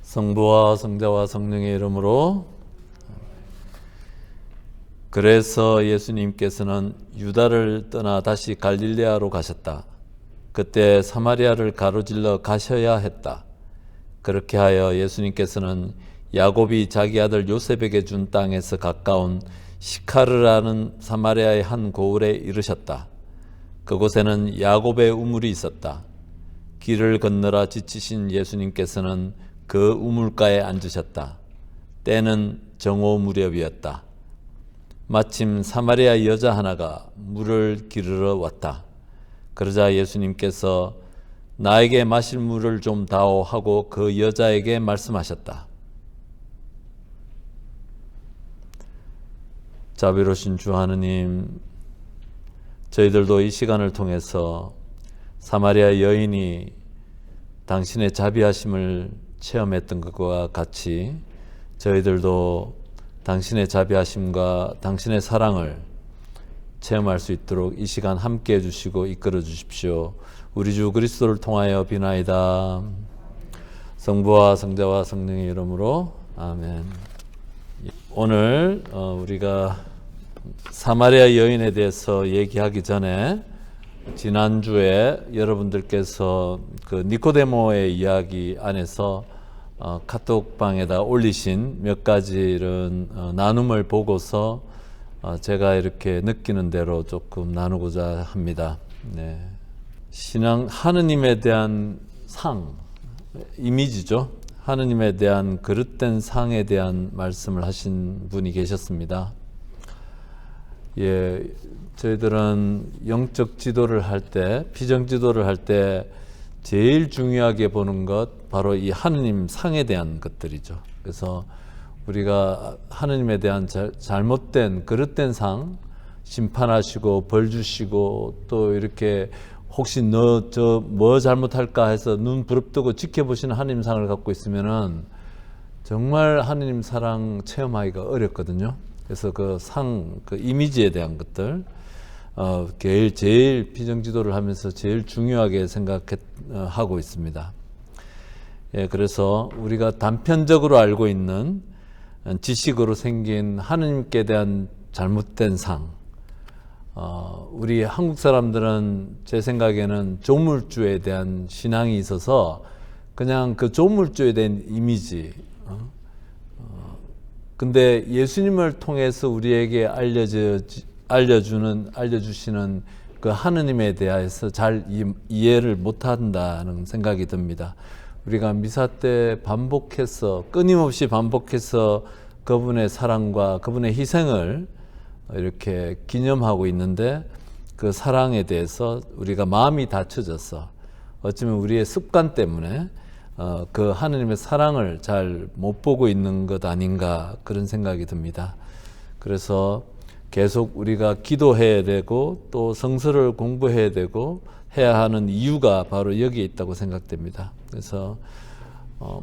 성부와 성자와 성령의 이름으로. 그래서 예수님께서는 유다를 떠나 다시 갈릴레아로 가셨다. 그때 사마리아를 가로질러 가셔야 했다. 그렇게 하여 예수님께서는 야곱이 자기 아들 요셉에게 준 땅에서 가까운 시카르라는 사마리아의 한 고을에 이르셨다. 그곳에는 야곱의 우물이 있었다. 길을 건너라 지치신 예수님께서는 그 우물가에 앉으셨다. 때는 정오 무렵이었다. 마침 사마리아 여자 하나가 물을 기르러 왔다. 그러자 예수님께서 나에게 마실 물을 좀 다오 하고 그 여자에게 말씀하셨다. 자비로우신 주 하느님, 저희들도 이 시간을 통해서 사마리아 여인이 당신의 자비하심을 체험했던 것과 같이 저희들도 당신의 자비하심과 당신의 사랑을 체험할 수 있도록 이 시간 함께 해주시고 이끌어 주십시오. 우리 주 그리스도를 통하여 비나이다. 성부와 성자와 성령의 이름으로 아멘. 오늘 우리가 사마리아 여인에 대해서 얘기하기 전에 지난주에 여러분들께서 그 니코데모의 이야기 안에서 카톡방에다 올리신 몇 가지를 나눔을 보고서 제가 이렇게 느끼는 대로 조금 나누고자 합니다. 네. 신앙, 하느님에 대한 상, 이미지죠. 하느님에 대한 그릇된 상에 대한 말씀을 하신 분이 계셨습니다. 예, 저희들은 영적 지도를 할 때, 비정 지도를 할 때 제일 중요하게 보는 것 바로 이 하느님 상에 대한 것들이죠. 그래서 우리가 하느님에 대한 잘못된 그릇된 상, 심판하시고 벌 주시고 또 이렇게 혹시 너 저 뭐 잘못할까 해서 눈 부릅뜨고 지켜보시는 하느님 상을 갖고 있으면은 정말 하느님 사랑 체험하기가 어렵거든요. 그래서 그 상, 그 이미지에 대한 것들, 제일 비정지도를 하면서 제일 중요하게 생각하고 있습니다. 예, 그래서 우리가 단편적으로 알고 있는 지식으로 생긴 하느님께 대한 잘못된 상, 우리 한국 사람들은 제 생각에는 조물주에 대한 신앙이 있어서 그냥 그 조물주에 대한 이미지, 근데 예수님을 통해서 우리에게 알려주시는 그 하느님에 대해서 잘 이해를 못한다는 생각이 듭니다. 우리가 미사 때 끊임없이 반복해서 그분의 사랑과 그분의 희생을 이렇게 기념하고 있는데 그 사랑에 대해서 우리가 마음이 닫혀져서 어쩌면 우리의 습관 때문에 그 하느님의 사랑을 잘 못 보고 있는 것 아닌가 그런 생각이 듭니다. 그래서 계속 우리가 기도해야 되고 또 성서를 공부해야 되고 해야 하는 이유가 바로 여기에 있다고 생각됩니다. 그래서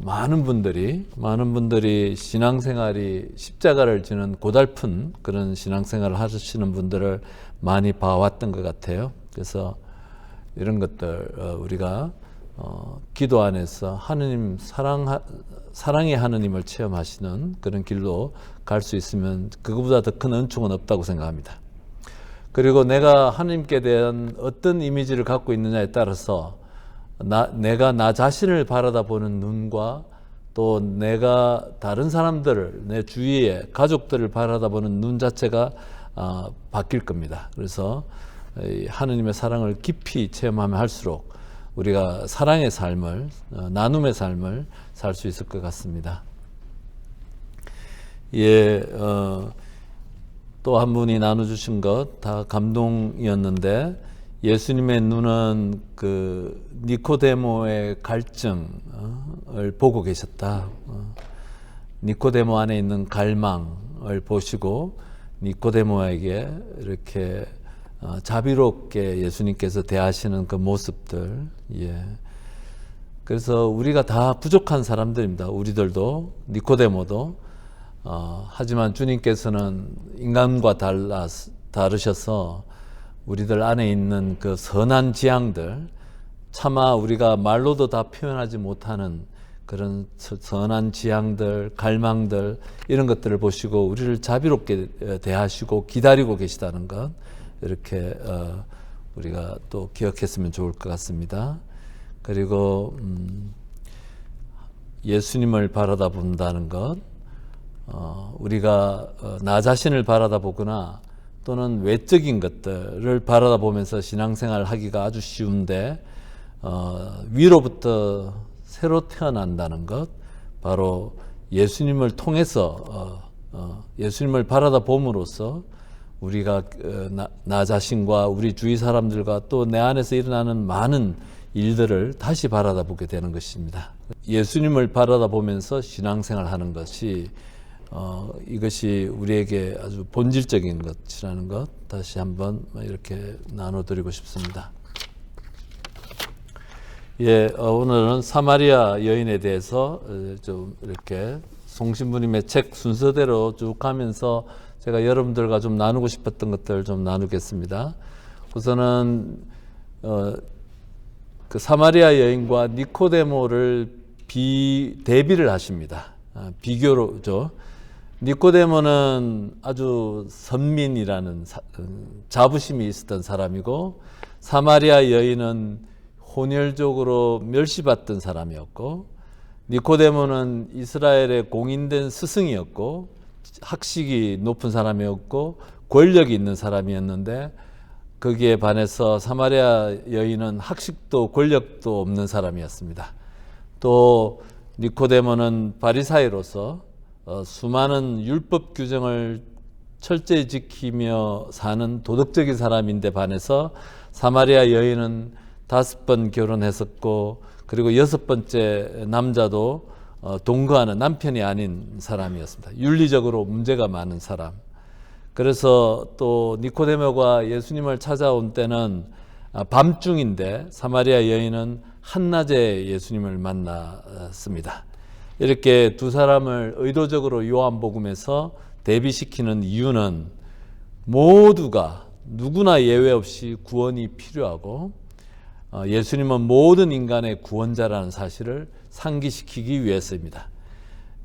많은 분들이 신앙생활이 십자가를 지는 고달픈 그런 신앙생활을 하시는 분들을 많이 봐왔던 것 같아요. 그래서 이런 것들 우리가 기도 안에서 하느님 사랑의 하느님을 체험하시는 그런 길로 갈 수 있으면 그거보다 더 큰 은총은 없다고 생각합니다. 그리고 내가 하느님께 대한 어떤 이미지를 갖고 있느냐에 따라서 내가 나 자신을 바라다보는 눈과 또 내가 다른 사람들을 내 주위의 가족들을 바라다보는 눈 자체가 바뀔 겁니다. 그래서 하느님의 사랑을 깊이 체험하면 할수록 우리가 사랑의 삶을, 나눔의 삶을 살 수 있을 것 같습니다. 예, 또 한 분이 나눠주신 것 다 감동이었는데 예수님의 눈은 그 니코데모의 갈증을 보고 계셨다. 니코데모 안에 있는 갈망을 보시고 니코데모에게 이렇게 자비롭게 예수님께서 대하시는 그 모습들, 예. 그래서 우리가 다 부족한 사람들입니다. 우리들도 니코데모도 하지만 주님께서는 인간과 다르셔서 우리들 안에 있는 그 선한 지향들, 차마 우리가 말로도 다 표현하지 못하는 그런 선한 지향들, 갈망들 이런 것들을 보시고 우리를 자비롭게 대하시고 기다리고 계시다는 것 이렇게 우리가 또 기억했으면 좋을 것 같습니다. 그리고 예수님을 바라다 본다는 것, 우리가 나 자신을 바라다 보거나 또는 외적인 것들을 바라다 보면서 신앙생활을 하기가 아주 쉬운데 위로부터 새로 태어난다는 것, 바로 예수님을 통해서 예수님을 바라다 봄으로써 우리가 나 자신과 우리 주위 사람들과 또 내 안에서 일어나는 많은 일들을 다시 바라다 보게 되는 것입니다. 예수님을 바라다 보면서 신앙생활 하는 것이 이것이 우리에게 아주 본질적인 것이라는 것 다시 한번 이렇게 나눠드리고 싶습니다. 예, 오늘은 사마리아 여인에 대해서 좀 이렇게 송신부님의 책 순서대로 쭉 가면서 제가 여러분들과 좀 나누고 싶었던 것들을 좀 나누겠습니다. 우선은 그 사마리아 여인과 니코데모를 대비를 하십니다. 비교로죠. 니코데모는 아주 선민이라는 자부심이 있었던 사람이고, 사마리아 여인은 혼혈적으로 멸시받던 사람이었고, 니코데모는 이스라엘의 공인된 스승이었고 학식이 높은 사람이었고 권력이 있는 사람이었는데, 거기에 반해서 사마리아 여인은 학식도 권력도 없는 사람이었습니다. 또 니코데모는 바리사이로서 수많은 율법 규정을 철저히 지키며 사는 도덕적인 사람인데 반해서 사마리아 여인은 5번 결혼했었고, 그리고 6번째 남자도 동거하는 남편이 아닌 사람이었습니다. 윤리적으로 문제가 많은 사람. 그래서 또 니코데모가 예수님을 찾아온 때는 밤중인데 사마리아 여인은 한낮에 예수님을 만났습니다. 이렇게 두 사람을 의도적으로 요한복음에서 대비시키는 이유는 모두가 누구나 예외 없이 구원이 필요하고 예수님은 모든 인간의 구원자라는 사실을 상기시키기 위해서입니다.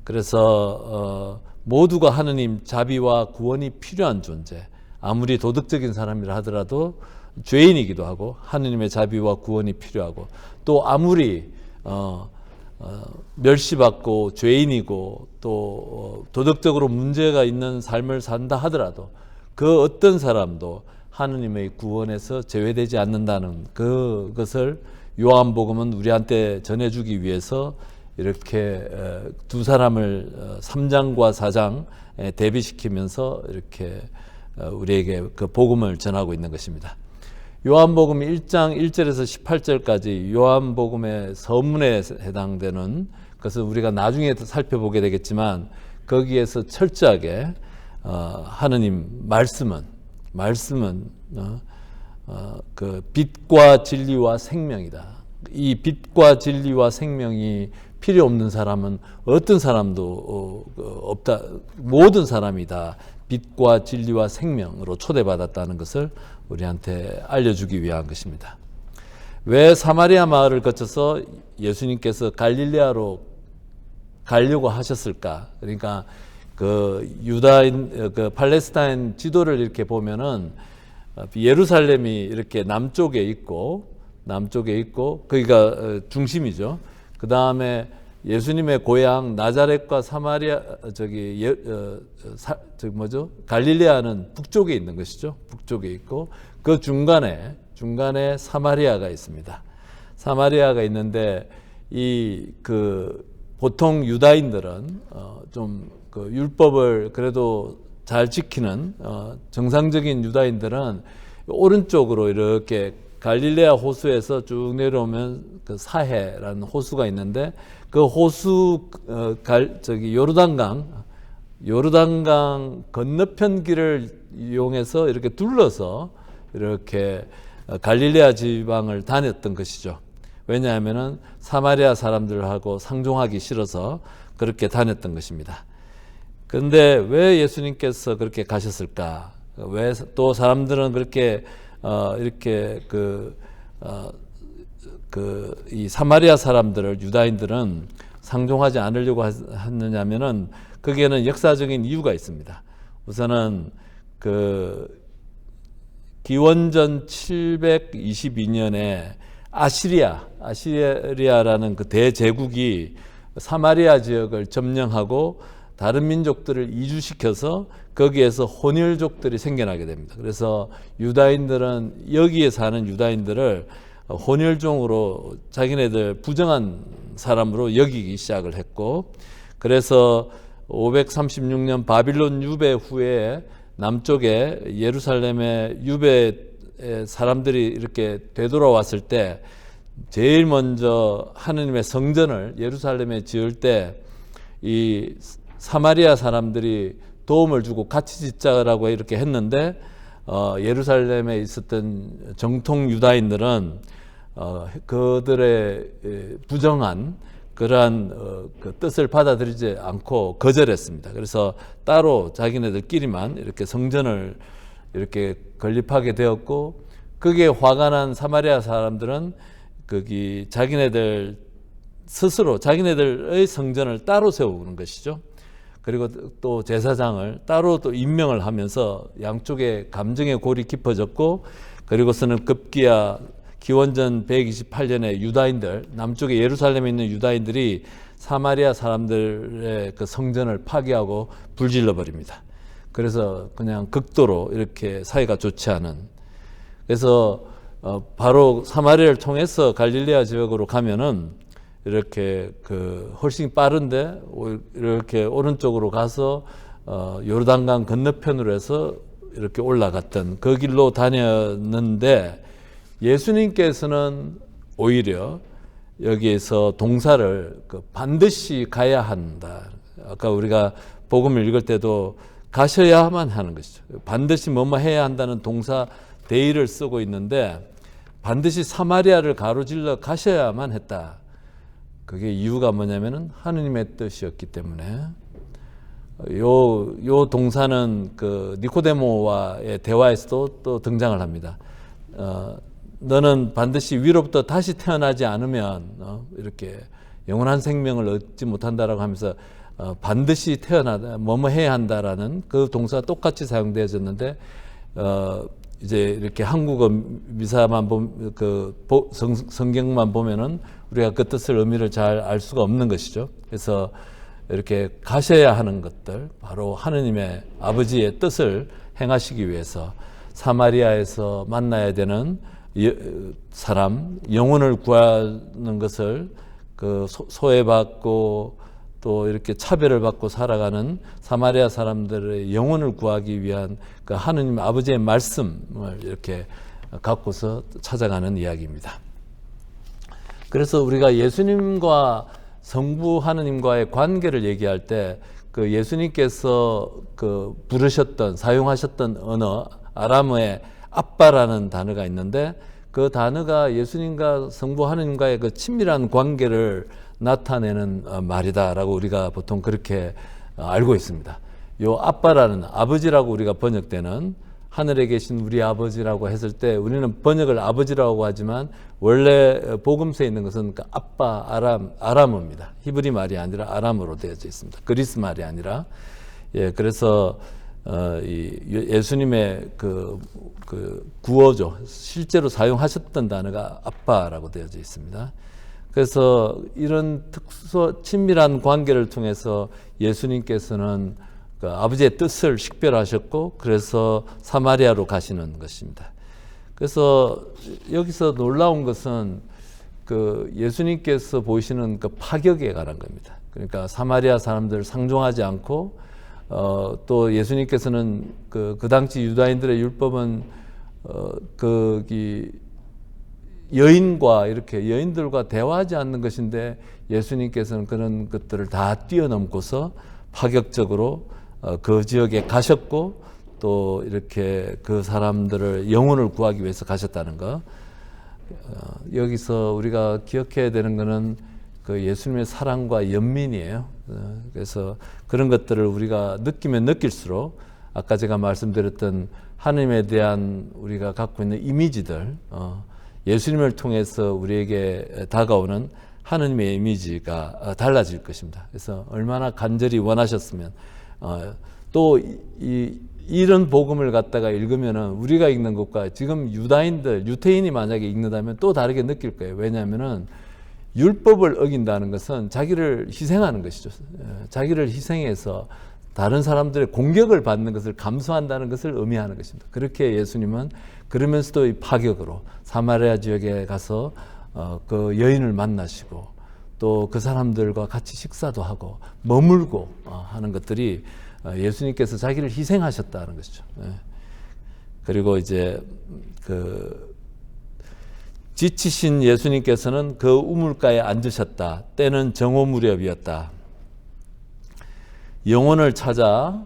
그래서 모두가 하느님 자비와 구원이 필요한 존재, 아무리 도덕적인 사람이라 하더라도 죄인이기도 하고 하느님의 자비와 구원이 필요하고, 또 아무리 멸시받고 죄인이고 또 도덕적으로 문제가 있는 삶을 산다 하더라도 그 어떤 사람도 하느님의 구원에서 제외되지 않는다는 그것을 요한복음은 우리한테 전해주기 위해서 이렇게 두 사람을 3장과 4장 대비시키면서 이렇게 우리에게 그 복음을 전하고 있는 것입니다. 요한복음 1장 1절에서 18절까지 요한복음의 서문에 해당되는 것은 우리가 나중에 살펴보게 되겠지만, 거기에서 철저하게 하느님 말씀은 그 빛과 진리와 생명이다. 이 빛과 진리와 생명이 필요 없는 사람은 어떤 사람도 없다. 모든 사람이 다 빛과 진리와 생명으로 초대받았다는 것을 우리한테 알려주기 위한 것입니다. 왜 사마리아 마을을 거쳐서 예수님께서 갈릴레아로 가려고 하셨을까? 그러니까 그 유다인, 그 팔레스타인 지도를 이렇게 보면은 예루살렘이 이렇게 남쪽에 있고 거기가 중심이죠. 그 다음에 예수님의 고향 나자렛과 사마리아 갈릴레아는 북쪽에 있는 것이죠. 북쪽에 있고 그 중간에 사마리아가 있습니다. 사마리아가 있는데 보통 유다인들은 그 율법을 그래도 잘 지키는 정상적인 유다인들은 오른쪽으로 이렇게 갈릴레아 호수에서 쭉 내려오면 그 사해라는 호수가 있는데, 그 호수 요르단강 건너편 길을 이용해서 이렇게 둘러서 이렇게 갈릴레아 지방을 다녔던 것이죠. 왜냐하면은 사마리아 사람들하고 상종하기 싫어서 그렇게 다녔던 것입니다. 그런데 왜 예수님께서 그렇게 가셨을까? 왜 또 사람들은 그렇게 이렇게 이 사마리아 사람들을, 유다인들은 상종하지 않으려고 했느냐면은 거기에는 역사적인 이유가 있습니다. 우선은 그 기원전 722년에 아시리아라는 그 대제국이 사마리아 지역을 점령하고 다른 민족들을 이주시켜서 거기에서 혼혈족들이 생겨나게 됩니다. 그래서 유다인들은 여기에 사는 유다인들을 혼혈종으로 자기네들 부정한 사람으로 여기기 시작을 했고, 그래서 536년 바빌론 유배 후에 남쪽에 예루살렘의 유배 사람들이 이렇게 되돌아왔을 때 제일 먼저 하느님의 성전을 예루살렘에 지을 때 이 사마리아 사람들이 도움을 주고 같이 짓자라고 이렇게 했는데 예루살렘에 있었던 정통 유다인들은 그들의 부정한 그러한 그 뜻을 받아들이지 않고 거절했습니다. 그래서 따로 자기네들끼리만 이렇게 성전을 이렇게 건립하게 되었고, 거기에 화가 난 사마리아 사람들은 거기 자기네들 스스로 자기네들의 성전을 따로 세우는 것이죠. 그리고 또 제사장을 따로 또 임명을 하면서 양쪽의 감정의 골이 깊어졌고, 그리고서는 급기야 기원전 128년에 유다인들, 남쪽에 예루살렘에 있는 유다인들이 사마리아 사람들의 그 성전을 파괴하고 불질러 버립니다. 그래서 그냥 극도로 이렇게 사이가 좋지 않은, 그래서 바로 사마리아를 통해서 갈릴레아 지역으로 가면은 이렇게 그 훨씬 빠른데 이렇게 오른쪽으로 가서 요르단강 건너편으로 해서 이렇게 올라갔던 그 길로 다녔는데, 예수님께서는 오히려 여기에서 동사를 반드시 가야 한다. 아까 우리가 복음을 읽을 때도 가셔야만 하는 것이죠. 반드시 뭐뭐 해야 한다는 동사 대의를 쓰고 있는데 반드시 사마리아를 가로질러 가셔야만 했다. 그게 이유가 뭐냐면은 하느님의 뜻이었기 때문에. 요 동사는 그 니코데모와의 대화에서도 또 등장을 합니다. 너는 반드시 위로부터 다시 태어나지 않으면 이렇게 영원한 생명을 얻지 못한다라고 하면서 반드시 태어나다 뭐뭐 해야 한다라는 그 동사가 똑같이 사용되어졌는데 이제 이렇게 한국어 미사만 성경만 보면은 우리가 그 뜻을 의미를 잘 알 수가 없는 것이죠. 그래서 이렇게 가셔야 하는 것들, 바로 하느님의 아버지의 뜻을 행하시기 위해서 사마리아에서 만나야 되는 사람, 영혼을 구하는 것을 그 소외받고 또 이렇게 차별을 받고 살아가는 사마리아 사람들의 영혼을 구하기 위한 그 하느님 아버지의 말씀을 이렇게 갖고서 찾아가는 이야기입니다. 그래서 우리가 예수님과 성부 하느님과의 관계를 얘기할 때 그 예수님께서 그 부르셨던 사용하셨던 언어 아람어의 아빠라는 단어가 있는데, 그 단어가 예수님과 성부 하느님과의 그 친밀한 관계를 나타내는 말이다라고 우리가 보통 그렇게 알고 있습니다. 요 아빠라는, 아버지라고 우리가 번역되는, 하늘에 계신 우리 아버지라고 했을 때 우리는 번역을 아버지라고 하지만 원래 복음서에 있는 것은 그 아빠 아람어입니다. 히브리 말이 아니라 아람어로 되어져 있습니다. 그리스 말이 아니라. 그래서 예수님의 그 구어죠. 실제로 사용하셨던 단어가 아빠라고 되어져 있습니다. 그래서 이런 친밀한 관계를 통해서 예수님께서는 그 아버지의 뜻을 식별하셨고, 그래서 사마리아로 가시는 것입니다. 그래서 여기서 놀라운 것은 그 예수님께서 보이시는 그 파격에 관한 겁니다. 그러니까 사마리아 사람들을 상종하지 않고, 또 예수님께서는 그 당시 유다인들의 율법은 여인들과 대화하지 않는 것인데, 예수님께서는 그런 것들을 다 뛰어넘고서 파격적으로 그 지역에 가셨고, 또 이렇게 그 사람들을 영혼을 구하기 위해서 가셨다는 거. 여기서 우리가 기억해야 되는 것은 그 예수님의 사랑과 연민이에요. 그래서 그런 것들을 우리가 느끼면 느낄수록 아까 제가 말씀드렸던 하나님에 대한 우리가 갖고 있는 이미지들, 예수님을 통해서 우리에게 다가오는 하느님의 이미지가 달라질 것입니다. 그래서 얼마나 간절히 원하셨으면 또 이런 복음을 갖다가 읽으면은 우리가 읽는 것과 지금 유태인이 만약에 읽는다면 또 다르게 느낄 거예요. 왜냐하면은 율법을 어긴다는 것은 자기를 희생하는 것이죠. 자기를 희생해서 다른 사람들의 공격을 받는 것을 감수한다는 것을 의미하는 것입니다. 그렇게 예수님은 그러면서도 이 파격으로 사마리아 지역에 가서 그 여인을 만나시고 또 그 사람들과 같이 식사도 하고 머물고 하는 것들이 예수님께서 자기를 희생하셨다는 것이죠. 그리고 이제 지치신 예수님께서는 그 우물가에 앉으셨다. 때는 정오 무렵이었다. 영혼을 찾아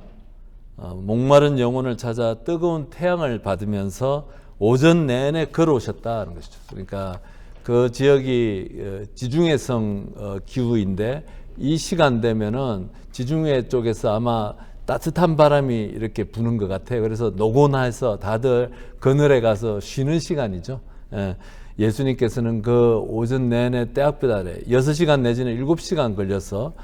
목마른 영혼을 찾아 뜨거운 태양을 받으면서 오전 내내 걸어오셨다는 것이죠. 그러니까 그 지역이 지중해성 기후인데 이 시간 되면은 지중해 쪽에서 아마 따뜻한 바람이 이렇게 부는 것 같아요. 그래서 노곤해서 다들 그늘에 가서 쉬는 시간이죠. 예수님께서는 그 오전 내내 때학볕 아래 6시간 내지는 7시간 걸려서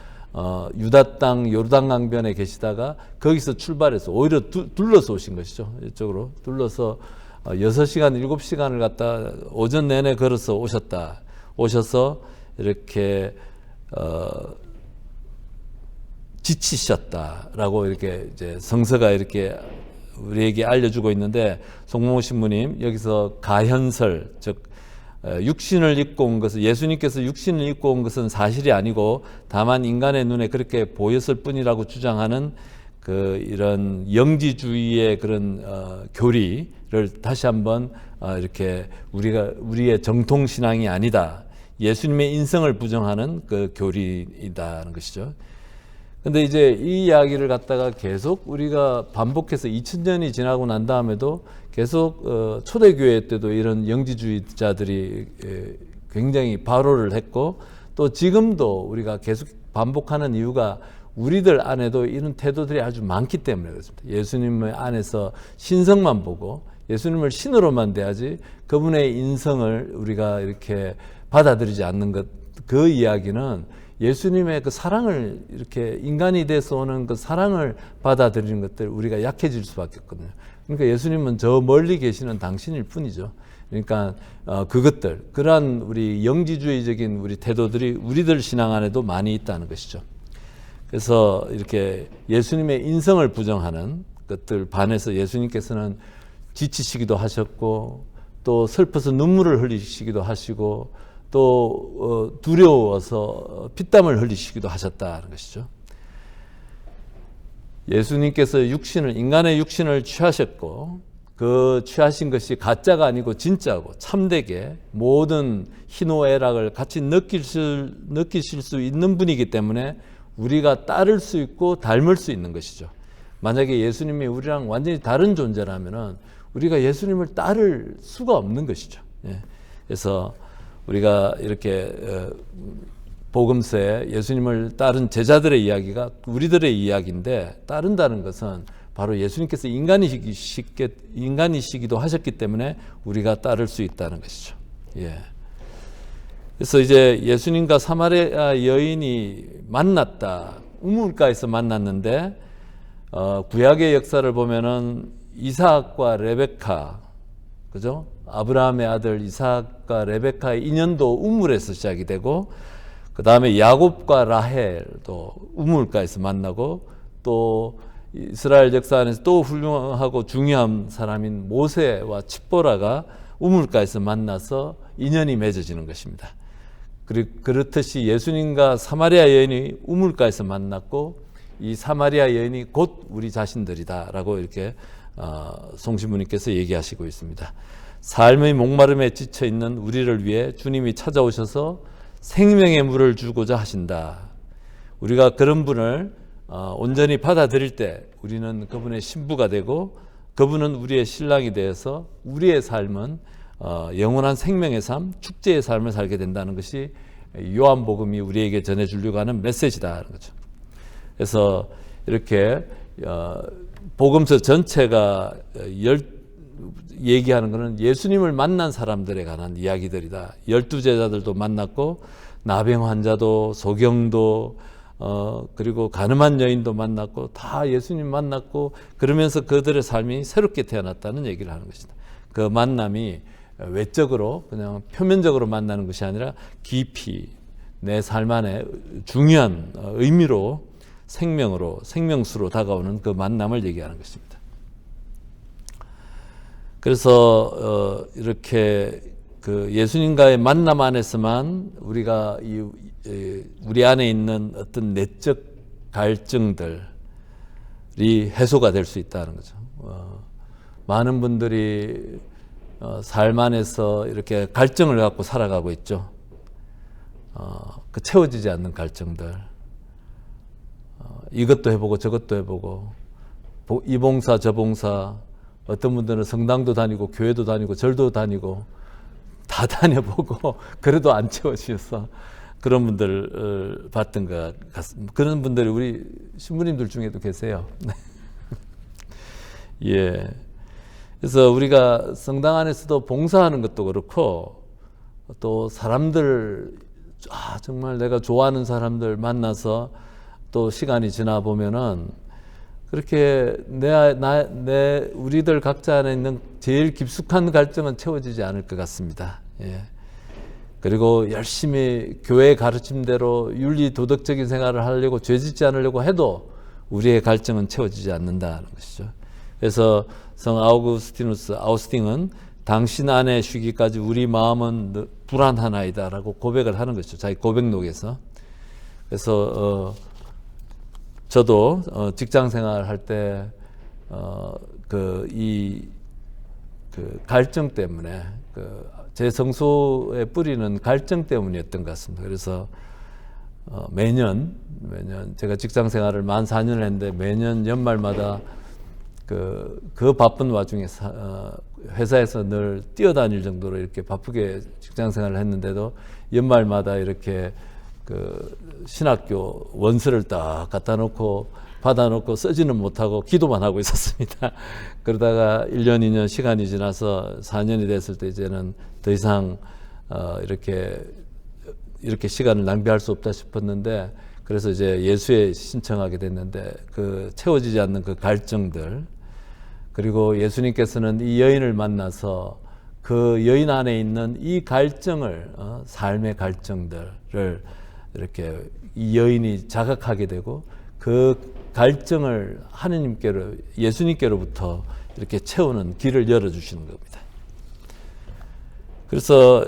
유다 땅 요르단강변에 계시다가 거기서 출발해서 오히려 둘러서 오신 것이죠. 이쪽으로 둘러서 6시간, 7시간을 갖다 오전 내내 걸어서 오셔서 이렇게 지치셨다라고 이렇게 이제 성서가 이렇게 우리에게 알려주고 있는데 송모 신부님 여기서 가현설 즉 육신을 입고 온 것은 예수님께서 육신을 입고 온 것은 사실이 아니고 다만 인간의 눈에 그렇게 보였을 뿐이라고 주장하는 이런 영지주의의 그런 교리를 다시 한번 이렇게 우리의 정통 신앙이 아니다. 예수님의 인성을 부정하는 그 교리이다는 것이죠. 근데 이제 이 이야기를 갖다가 계속 우리가 반복해서 2000년이 지나고 난 다음에도 계속 초대교회 때도 이런 영지주의자들이 굉장히 발호를 했고 또 지금도 우리가 계속 반복하는 이유가 우리들 안에도 이런 태도들이 아주 많기 때문에 그렇습니다. 예수님의 안에서 신성만 보고 예수님을 신으로만 대하지 그분의 인성을 우리가 이렇게 받아들이지 않는 것, 그 이야기는 예수님의 그 사랑을 이렇게 인간이 돼서 오는 그 사랑을 받아들이는 것들 우리가 약해질 수밖에 없거든요. 그러니까 예수님은 저 멀리 계시는 당신일 뿐이죠. 그러니까 그것들, 그러한 우리 영지주의적인 우리 태도들이 우리들 신앙 안에도 많이 있다는 것이죠. 그래서 이렇게 예수님의 인성을 부정하는 것들 반해서 예수님께서는 지치시기도 하셨고 또 슬퍼서 눈물을 흘리시기도 하시고 또 두려워서 피땀을 흘리시기도 하셨다는 것이죠. 예수님께서 인간의 육신을 취하셨고 그 취하신 것이 가짜가 아니고 진짜고 참되게 모든 희노애락을 같이 느끼실 수 있는 분이기 때문에 우리가 따를 수 있고 닮을 수 있는 것이죠. 만약에 예수님이 우리랑 완전히 다른 존재라면은 우리가 예수님을 따를 수가 없는 것이죠. 그래서 우리가 이렇게 복음서에 예수님을 따른 제자들의 이야기가 우리들의 이야기인데 따른다는 것은 바로 예수님께서 인간이시기도 하셨기 때문에 우리가 따를 수 있다는 것이죠. 그래서 이제 예수님과 사마리아 여인이 만났다. 우물가에서 만났는데 구약의 역사를 보면은 이삭과 레베카, 그죠? 아브라함의 아들 이삭과 레베카의 인연도 우물에서 시작이 되고 그 다음에 야곱과 라헬도 우물가에서 만나고 또 이스라엘 역사 안에서 또 훌륭하고 중요한 사람인 모세와 칩보라가 우물가에서 만나서 인연이 맺어지는 것입니다. 그렇듯이 예수님과 사마리아 여인이 우물가에서 만났고 이 사마리아 여인이 곧 우리 자신들이다라고 이렇게 송신부님께서 얘기하시고 있습니다. 삶의 목마름에 지쳐 있는 우리를 위해 주님이 찾아오셔서 생명의 물을 주고자 하신다. 우리가 그런 분을 온전히 받아들일 때 우리는 그분의 신부가 되고 그분은 우리의 신랑이 되어서 우리의 삶은 영원한 생명의 삶, 축제의 삶을 살게 된다는 것이 요한복음이 우리에게 전해주려고 하는 메시지다는 거죠. 그래서 이렇게 복음서 전체가 얘기하는 것은 예수님을 만난 사람들에 관한 이야기들이다. 12제자들도 만났고 나병 환자도 소경도 그리고 가늠한 여인도 만났고 다 예수님 만났고 그러면서 그들의 삶이 새롭게 태어났다는 얘기를 하는 것이다. 그 만남이 외적으로 그냥 표면적으로 만나는 것이 아니라 깊이 내 삶 안에 중요한 의미로 생명으로 생명수로 다가오는 그 만남을 얘기하는 것입니다. 그래서 이렇게 그 예수님과의 만남 안에서만 우리가 우리 안에 있는 어떤 내적 갈증들이 해소가 될 수 있다는 거죠. 많은 분들이 삶 안에서 이렇게 갈증을 갖고 살아가고 있죠. 그 채워지지 않는 갈증들. 이것도 해보고 저것도 해보고 이 봉사 저 봉사 어떤 분들은 성당도 다니고 교회도 다니고 절도 다니고 다 다녀보고 그래도 안 채워지셔서 그런 분들을 봤던 것 같습니다. 그런 분들이 우리 신부님들 중에도 계세요. 예. 그래서 우리가 성당 안에서도 봉사하는 것도 그렇고 또 사람들 정말 내가 좋아하는 사람들 만나서 또 시간이 지나 보면은 그렇게 우리들 각자 안에 있는 제일 깊숙한 갈증은 채워지지 않을 것 같습니다. 예. 그리고 열심히 교회 가르침대로 윤리 도덕적인 생활을 하려고 죄짓지 않으려고 해도 우리의 갈증은 채워지지 않는다는 것이죠. 그래서 성 아우구스틴은 당신 안에 쉬기까지 우리 마음은 불안하나이다라고 고백을 하는 것이죠. 자기 고백록에서. 그래서 저도 직장 생활 할 때 그 갈증 때문에 제 성소의 뿌리는 갈증 때문이었던 것 같습니다. 그래서 매년 제가 직장 생활을 만 4년을 했는데 매년 연말마다 그 바쁜 와중에 회사에서 늘 뛰어다닐 정도로 이렇게 바쁘게 직장 생활을 했는데도 연말마다 이렇게 신학교 원서를 딱 갖다 놓고 받아놓고 쓰지는 못하고 기도만 하고 있었습니다. 그러다가 1년, 2년 시간이 지나서 4년이 됐을 때 이제는 더 이상 이렇게 시간을 낭비할 수 없다 싶었는데 그래서 이제 예수에 신청하게 됐는데 채워지지 않는 그 갈증들 그리고 예수님께서는 이 여인을 만나서 그 여인 안에 있는 이 갈증을 삶의 갈증들을 이렇게 이 여인이 자각하게 되고 그 갈증을 하느님께로 예수님께로부터 이렇게 채우는 길을 열어주시는 겁니다. 그래서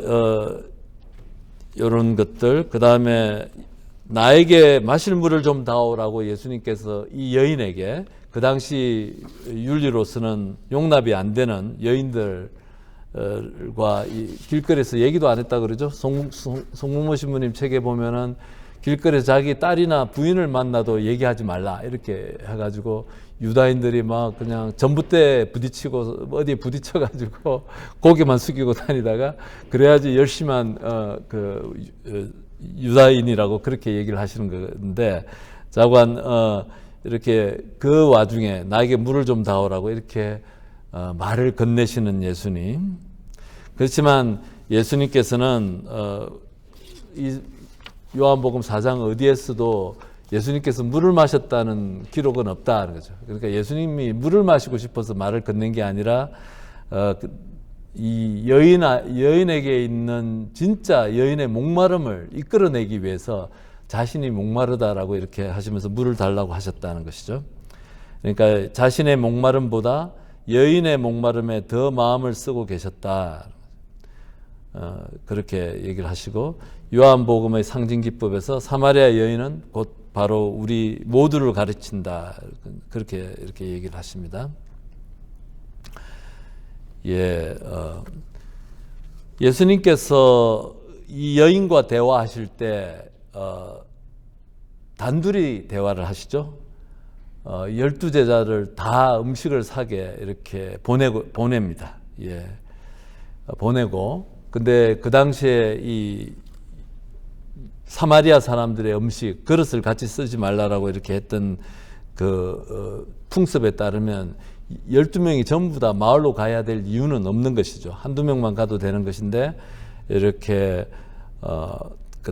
이런 것들 그 다음에 나에게 마실 물을 좀 다오라고 예수님께서 이 여인에게 그 당시 윤리로서는 용납이 안 되는 여인들과 이 길거리에서 얘기도 안 했다 그러죠. 송무모 신부님 책에 보면은 길거리에서 자기 딸이나 부인을 만나도 얘기하지 말라 이렇게 해가지고 유다인들이 막 그냥 전봇대 부딪히고 어디에 부딪혀가지고 고개만 숙이고 다니다가 그래야지 열심한 유다인이라고 그렇게 얘기를 하시는 건데 자관 이렇게 그 와중에 나에게 물을 좀 다오라고 이렇게 말을 건네시는 예수님. 그렇지만 예수님께서는 이 요한복음 4장 어디에서도 예수님께서 물을 마셨다는 기록은 없다는 거죠. 그러니까 예수님이 물을 마시고 싶어서 말을 건넨 게 아니라 이 여인에게 있는 진짜 여인의 목마름을 이끌어내기 위해서 자신이 목마르다라고 이렇게 하시면서 물을 달라고 하셨다는 것이죠. 그러니까 자신의 목마름보다 여인의 목마름에 더 마음을 쓰고 계셨다. 그렇게 얘기를 하시고 요한복음의 상징기법에서 사마리아 여인은 곧 바로 우리 모두를 가르친다. 그렇게 이렇게 얘기를 하십니다. 예, 예수님께서 이 여인과 대화하실 때 단둘이 대화를 하시죠. 12제자를 다 음식을 사게 이렇게 보냅니다. 예, 보내고 근데 그 당시에 이 사마리아 사람들의 음식 그릇을 같이 쓰지 말라라고 이렇게 했던 풍습에 따르면 12명이 전부 다 마을로 가야 될 이유는 없는 것이죠. 한두 명만 가도 되는 것인데 이렇게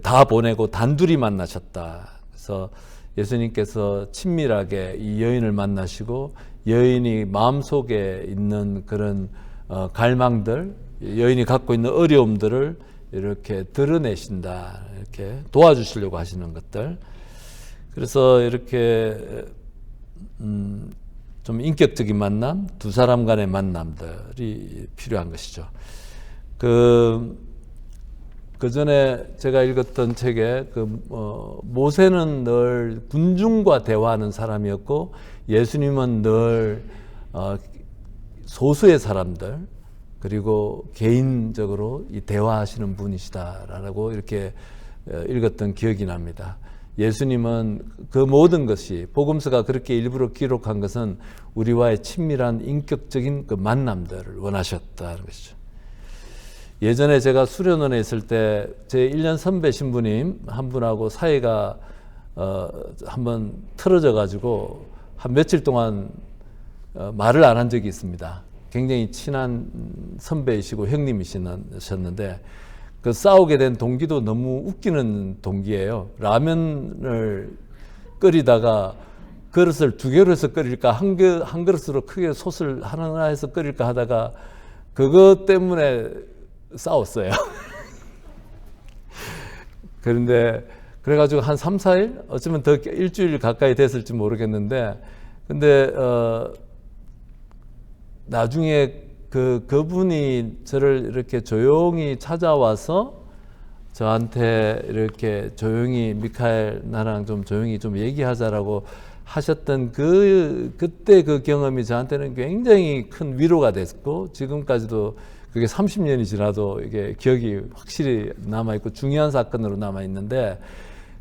다 보내고 단둘이 만나셨다. 그래서 예수님께서 친밀하게 이 여인을 만나시고 여인이 마음속에 있는 그런 갈망들, 여인이 갖고 있는 어려움들을 이렇게 드러내신다. 이렇게 도와주시려고 하시는 것들. 그래서 이렇게 좀 인격적인 만남, 두 사람 간의 만남들이 필요한 것이죠. 그 전에 제가 읽었던 책에 모세는 늘 군중과 대화하는 사람이었고 예수님은 늘 소수의 사람들 그리고 개인적으로 이 대화하시는 분이시다라고 이렇게 읽었던 기억이 납니다. 예수님은 그 모든 것이 복음서가 그렇게 일부러 기록한 것은 우리와의 친밀한 인격적인 그 만남들을 원하셨다는 것이죠. 예전에 제가 수련원에 있을 때 제 1년 선배 신부님 한 분하고 사이가 한번 틀어져 가지고 한 며칠 동안 말을 안 한 적이 있습니다. 굉장히 친한 선배이시고 형님이셨는데 그 싸우게 된 동기도 너무 웃기는 동기예요. 라면을 끓이다가 그릇을 두 개로 해서 끓일까 한 그릇으로 크게 솥을 하나 해서 끓일까 하다가 그것 때문에 싸웠어요. 그런데 그래가지고 한 3, 4일 어쩌면 더 일주일 가까이 됐을지 모르겠는데 근데 나중에 그분이 저를 이렇게 조용히 찾아와서 저한테 이렇게 조용히 미카엘 나랑 좀 조용히 좀 얘기하자라고 하셨던 그때 그 경험이 저한테는 굉장히 큰 위로가 됐고 지금까지도 그게 30년이 지나도 이게 기억이 확실히 남아있고 중요한 사건으로 남아있는데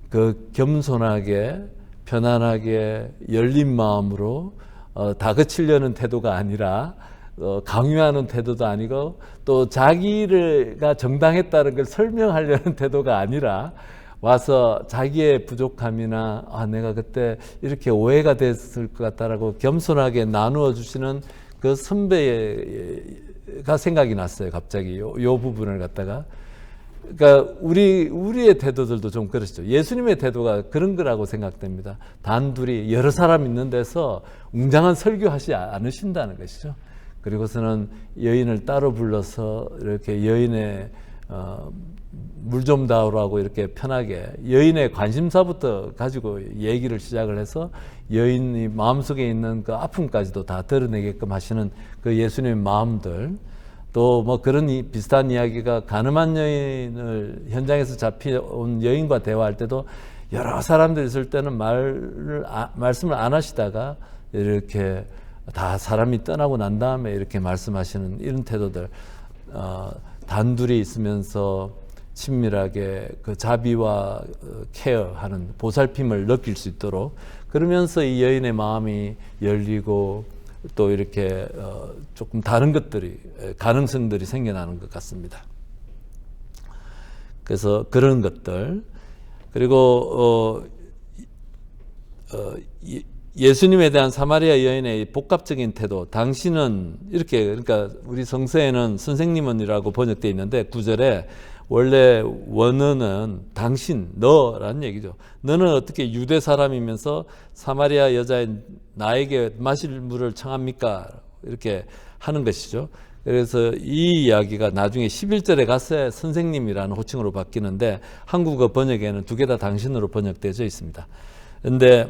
그 겸손하게 편안하게 열린 마음으로 다그치려는 태도가 아니라 강요하는 태도도 아니고 또 자기가 정당했다는 걸 설명하려는 태도가 아니라 와서 자기의 부족함이나 내가 그때 이렇게 오해가 됐을 것 같다라고 겸손하게 나누어 주시는 그 선배가 생각이 났어요. 갑자기 요 부분을 갖다가 그러니까 우리의 태도들도 좀 그렇죠. 예수님의 태도가 그런 거라고 생각됩니다. 단둘이 여러 사람 있는 데서 웅장한 설교하지 않으신다는 것이죠. 그리고서는 여인을 따로 불러서 이렇게 여인의 물 좀 다오라고 이렇게 편하게 여인의 관심사부터 가지고 얘기를 시작을 해서 여인이 마음속에 있는 그 아픔까지도 다 드러내게끔 하시는 그 예수님의 마음들 또 뭐 그런 비슷한 이야기가 가늠한 여인을 현장에서 잡혀온 여인과 대화할 때도 여러 사람들이 있을 때는 말씀을 안 하시다가 이렇게 다 사람이 떠나고 난 다음에 이렇게 말씀하시는 이런 태도들 단둘이 있으면서 친밀하게 그 자비와 케어하는 보살핌을 느낄 수 있도록 그러면서 이 여인의 마음이 열리고 또 이렇게 조금 다른 것들이 가능성들이 생겨나는 것 같습니다. 그래서 그런 것들 그리고 예수님에 대한 사마리아 여인의 복합적인 태도 당신은 이렇게 그러니까 우리 성서에는 선생님은이라고 번역되어 있는데 9절에 원래 원어는 당신, 너라는 얘기죠. 너는 어떻게 유대 사람이면서 사마리아 여자인 나에게 마실 물을 청합니까? 이렇게 하는 것이죠. 그래서 이 이야기가 나중에 11절에 가서 선생님이라는 호칭으로 바뀌는데 한국어 번역에는 두 개 다 당신으로 번역되어 있습니다. 근데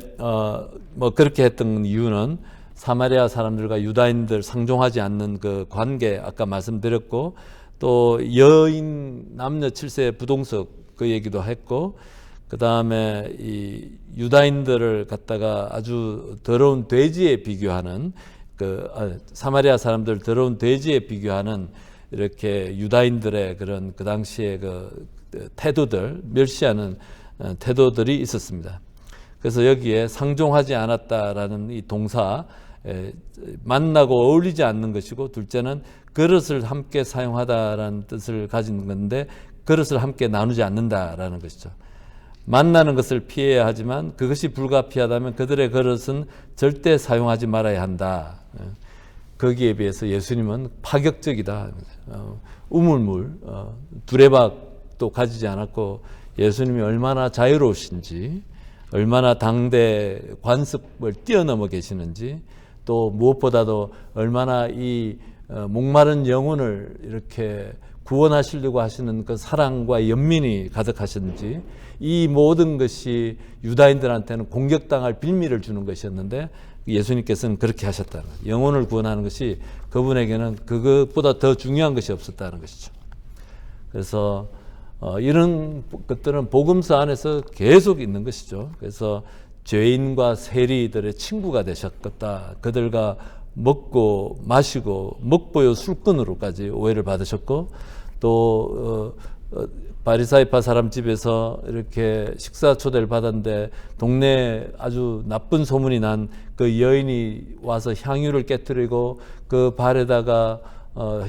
뭐 그렇게 했던 이유는 사마리아 사람들과 유다인들 상종하지 않는 그 관계 아까 말씀드렸고 또 여인 남녀 7세 부동석 그 얘기도 했고 그 다음에 이 유다인들을 갖다가 아주 더러운 돼지에 비교하는 사마리아 사람들 더러운 돼지에 비교하는 이렇게 유다인들의 그런 그 당시에 그 태도들 멸시하는 태도들이 있었습니다. 그래서 여기에 상종하지 않았다라는 이 동사 만나고 어울리지 않는 것이고 둘째는 그릇을 함께 사용하다라는 뜻을 가진 건데 그릇을 함께 나누지 않는다라는 것이죠. 만나는 것을 피해야 하지만 그것이 불가피하다면 그들의 그릇은 절대 사용하지 말아야 한다. 거기에 비해서 예수님은 파격적이다. 우물물 두레박도 가지지 않았고 예수님이 얼마나 자유로우신지, 얼마나 당대 관습을 뛰어넘어 계시는지, 또 무엇보다도 얼마나 이 목마른 영혼을 이렇게 구원하시려고 하시는 그 사랑과 연민이 가득하셨는지, 이 모든 것이 유다인들한테는 공격당할 빌미를 주는 것이었는데 예수님께서는 그렇게 하셨다는 거예요. 영혼을 구원하는 것이 그분에게는 그것보다 더 중요한 것이 없었다는 것이죠. 그래서 이런 것들은 복음서 안에서 계속 있는 것이죠. 그래서 죄인과 세리들의 친구가 되셨다. 그들과 먹고 마시고 먹보요 술꾼으로까지 오해를 받으셨고, 또 바리사이파 사람 집에서 이렇게 식사 초대를 받았는데 동네에 아주 나쁜 소문이 난 그 여인이 와서 향유를 깨뜨리고 그 발에다가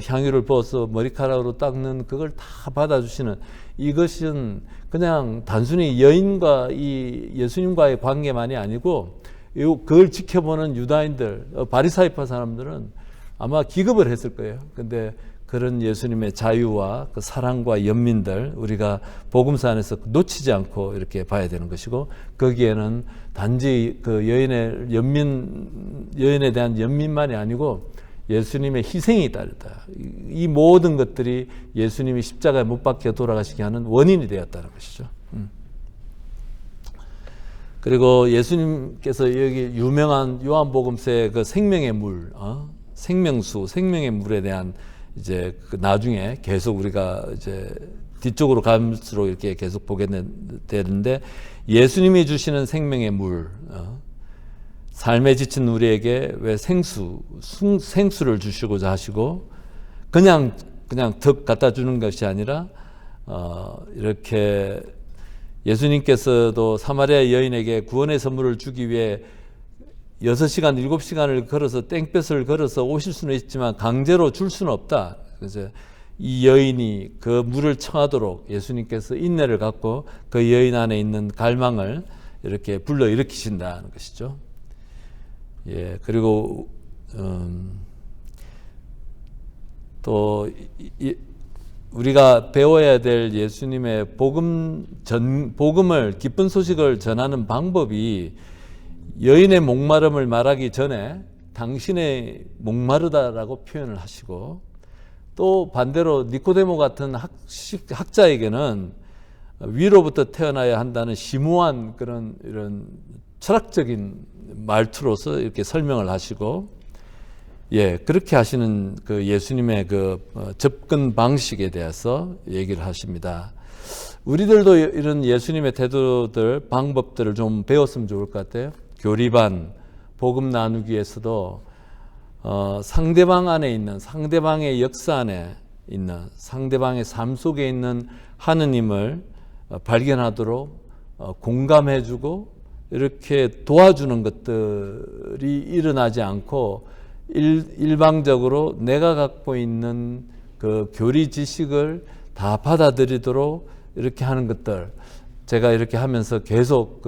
향유를 부어서 머리카락으로 닦는 그걸 다 받아주시는, 이것은 그냥 단순히 여인과 이 예수님과의 관계만이 아니고 그걸 지켜보는 유다인들, 바리사이파 사람들은 아마 기겁을 했을 거예요. 근데 그런 예수님의 자유와 그 사랑과 연민들, 우리가 복음서 안에서 놓치지 않고 이렇게 봐야 되는 것이고, 거기에는 단지 그 여인에 대한 연민만이 아니고 예수님의 희생이 따르다. 이 모든 것들이 예수님이 십자가에 못 박혀 돌아가시게 하는 원인이 되었다는 것이죠. 그리고 예수님께서 여기 유명한 요한복음서의 그 생명의 물, 생명수, 생명의 물에 대한 이제 그 나중에 계속 우리가 이제 뒤쪽으로 갈수록 이렇게 계속 보게 되는데, 예수님이 주시는 생명의 물, 삶에 지친 우리에게 왜 생수를 주시고자 하시고, 그냥 득 갖다 주는 것이 아니라 이렇게 예수님께서도 사마리아 여인에게 구원의 선물을 주기 위해 6시간, 7시간을 걸어서 땡볕을 걸어서 오실 수는 있지만 강제로 줄 수는 없다. 그래서 이 여인이 그 물을 청하도록 예수님께서 인내를 갖고 그 여인 안에 있는 갈망을 이렇게 불러 일으키신다는 것이죠. 예, 그리고 또 우리가 배워야 될 예수님의 복음을, 기쁜 소식을 전하는 방법이 여인의 목마름을 말하기 전에 당신의 목마르다라고 표현을 하시고, 또 반대로 니코데모 같은 학자에게는 위로부터 태어나야 한다는 심오한 그런 이런 철학적인 말투로서 이렇게 설명을 하시고, 예, 그렇게 하시는 그 예수님의 그 접근 방식에 대해서 얘기를 하십니다. 우리들도 이런 예수님의 태도들, 방법들을 좀 배웠으면 좋을 것 같아요. 교리반, 복음 나누기에서도 상대방 안에 있는, 상대방의 역사 안에 있는, 상대방의 삶 속에 있는 하느님을 발견하도록 공감해주고 이렇게 도와주는 것들이 일어나지 않고 일방적으로 내가 갖고 있는 그 교리 지식을 다 받아들이도록 이렇게 하는 것들, 제가 이렇게 하면서 계속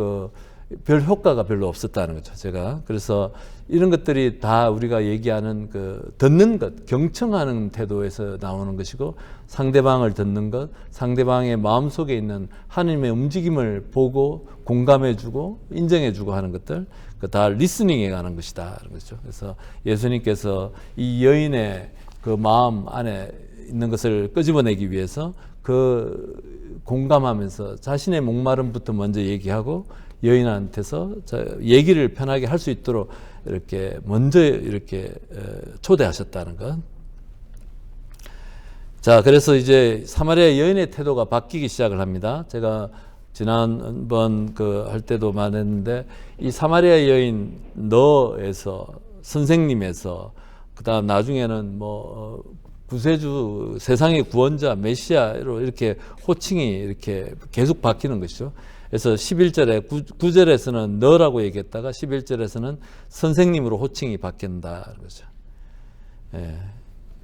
별 효과가 별로 없었다는 거죠. 제가 그래서 이런 것들이 다 우리가 얘기하는 듣는 것, 경청하는 태도에서 나오는 것이고, 상대방을 듣는 것, 상대방의 마음속에 있는 하나님의 움직임을 보고 공감해주고 인정해주고 하는 것들, 다 리스닝에 관한 것이다. 그렇죠. 그래서 예수님께서 이 여인의 그 마음 안에 있는 것을 끄집어내기 위해서 공감하면서 자신의 목마름부터 먼저 얘기하고 여인한테서 얘기를 편하게 할 수 있도록 이렇게 먼저 이렇게 초대하셨다는 것. 자, 그래서 이제 사마리아 여인의 태도가 바뀌기 시작을 합니다. 제가 지난번 할 때도 말했는데, 이 사마리아 여인 너에서, 선생님에서, 그 다음 나중에는 구세주, 세상의 구원자, 메시아로 이렇게 호칭이 이렇게 계속 바뀌는 것이죠. 그래서 11절에, 9절에서는 너라고 얘기했다가 11절에서는 선생님으로 호칭이 바뀐다. 그러죠. 예.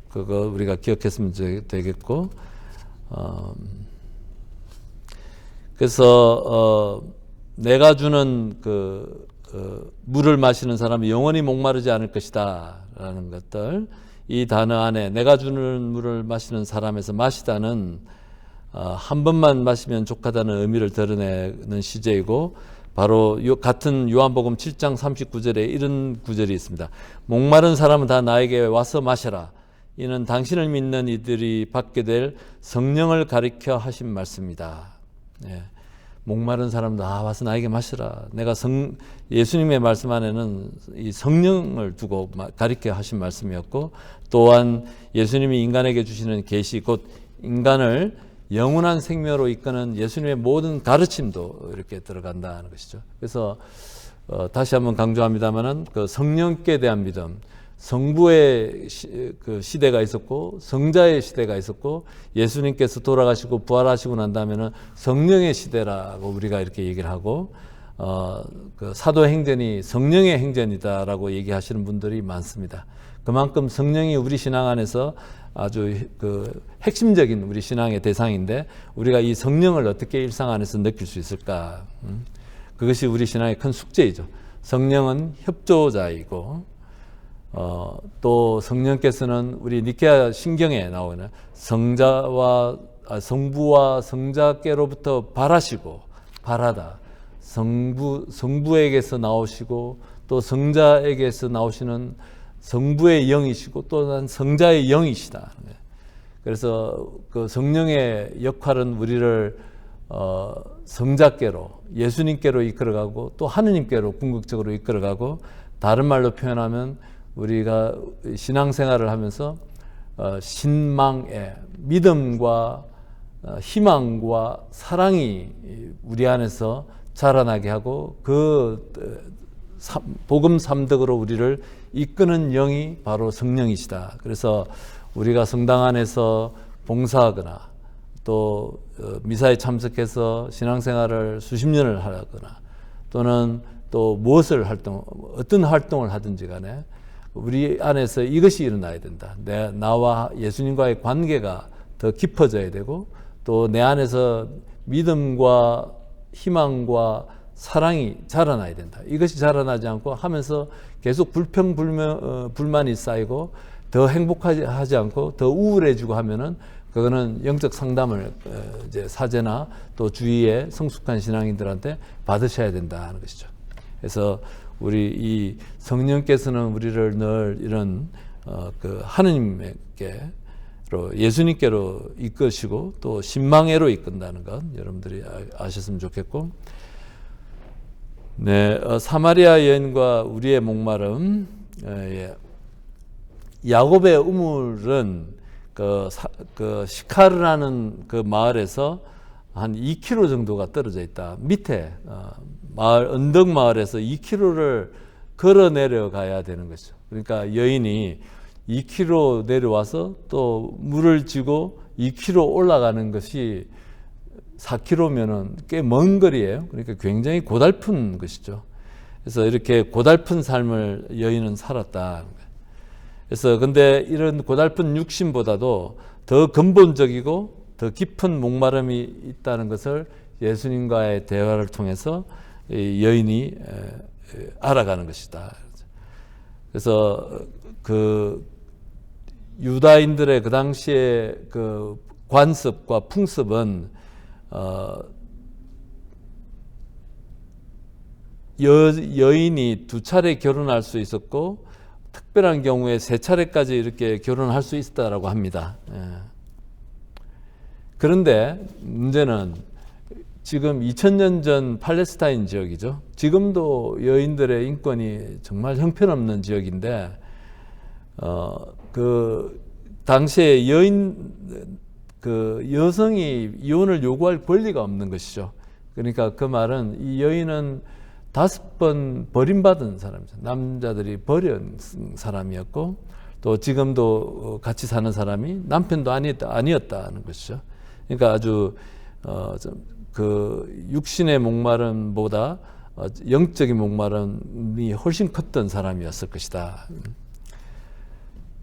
그거 우리가 기억했으면 되겠고, 그래서, 내가 주는 물을 마시는 사람이 영원히 목마르지 않을 것이다. 라는 것들. 이 단어 안에 내가 주는 물을 마시는 사람에서 마시다는 한 번만 마시면 족하다는 의미를 드러내는 시제이고, 바로 같은 요한복음 7장 39절에 이런 구절이 있습니다. 목마른 사람은 다 나에게 와서 마셔라. 이는 당신을 믿는 이들이 받게 될 성령을 가리켜 하신 말씀이다. 예. 목마른 사람도 와서 나에게 마시라. 내가 예수님의 말씀 안에는 이 성령을 두고 가리켜 하신 말씀이었고, 또한 예수님이 인간에게 주시는 계시, 곧 인간을 영원한 생명으로 이끄는 예수님의 모든 가르침도 이렇게 들어간다는 것이죠. 그래서 다시 한번 강조합니다만은 그 성령께 대한 믿음, 성부의 그 시대가 있었고 성자의 시대가 있었고, 예수님께서 돌아가시고 부활하시고 난 다음에는 성령의 시대라고 우리가 이렇게 얘기를 하고, 그 사도행전이 성령의 행전이다라고 얘기하시는 분들이 많습니다. 그만큼 성령이 우리 신앙 안에서 아주 그 핵심적인 우리 신앙의 대상인데, 우리가 이 성령을 어떻게 일상 안에서 느낄 수 있을까? 그것이 우리 신앙의 큰 숙제이죠. 성령은 협조자이고, 또 성령께서는 우리 니케아 신경에 나오는 성부와 성자께로부터 발하다. 성부에게서 나오시고, 또 성자에게서 나오시는 성부의 영이시고, 또한 성자의 영이시다. 그래서 그 성령의 역할은 우리를 성자께로, 예수님께로 이끌어가고, 또 하느님께로 궁극적으로 이끌어가고, 다른 말로 표현하면 우리가 신앙생활을 하면서 신망의 믿음과 희망과 사랑이 우리 안에서 자라나게 하고, 그 복음 3덕으로 우리를 이끄는 영이 바로 성령이시다. 그래서 우리가 성당 안에서 봉사하거나, 또 미사에 참석해서 신앙생활을 수십 년을 하거나, 또는 또 어떤 활동을 하든지 간에 우리 안에서 이것이 일어나야 된다. 나와 예수님과의 관계가 더 깊어져야 되고, 또 내 안에서 믿음과 희망과 사랑이 자라나야 된다. 이것이 자라나지 않고 하면서 계속 불만이 쌓이고 더 행복하지 않고 더 우울해지고 하면은, 그거는 영적 상담을 이제 사제나 또 주위의 성숙한 신앙인들한테 받으셔야 된다는 것이죠. 그래서 우리 이 성령께서는 우리를 늘 이런 그 하느님께 예수님께로 이끄시고, 또 신망애로 이끈다는 것 여러분들이 아셨으면 좋겠고, 네, 사마리아 여인과 우리의 목마름. 야곱의 우물은 그 시카르라는 그 마을에서 한 2km 정도가 떨어져 있다. 밑에 언덕 마을에서 2km를 걸어 내려가야 되는 것이죠. 그러니까 여인이 2km 내려와서 또 물을 쥐고 2km 올라가는 것이 4km면은 꽤 먼 거리예요. 그러니까 굉장히 고달픈 것이죠. 그래서 이렇게 고달픈 삶을 여인은 살았다. 그래서 근데 이런 고달픈 육신보다도 더 근본적이고 더 깊은 목마름이 있다는 것을 예수님과의 대화를 통해서 여인이 알아가는 것이다. 그래서 그 유다인들의 그 당시에 그 관습과 풍습은 여인이 2차례 결혼할 수 있었고, 특별한 경우에 3차례까지 이렇게 결혼할 수 있었다라고 합니다. 그런데 문제는 지금 2000년 전 팔레스타인 지역이죠. 지금도 여인들의 인권이 정말 형편없는 지역인데, 그 당시에 여성이 이혼을 요구할 권리가 없는 것이죠. 그러니까 그 말은 이 여인은 5번 버림받은 사람이죠. 남자들이 버린 사람이었고, 또 지금도 같이 사는 사람이 남편도 아니었다는 것이죠. 그러니까 아주 그 육신의 목마름보다 영적인 목마름이 훨씬 컸던 사람이었을 것이다.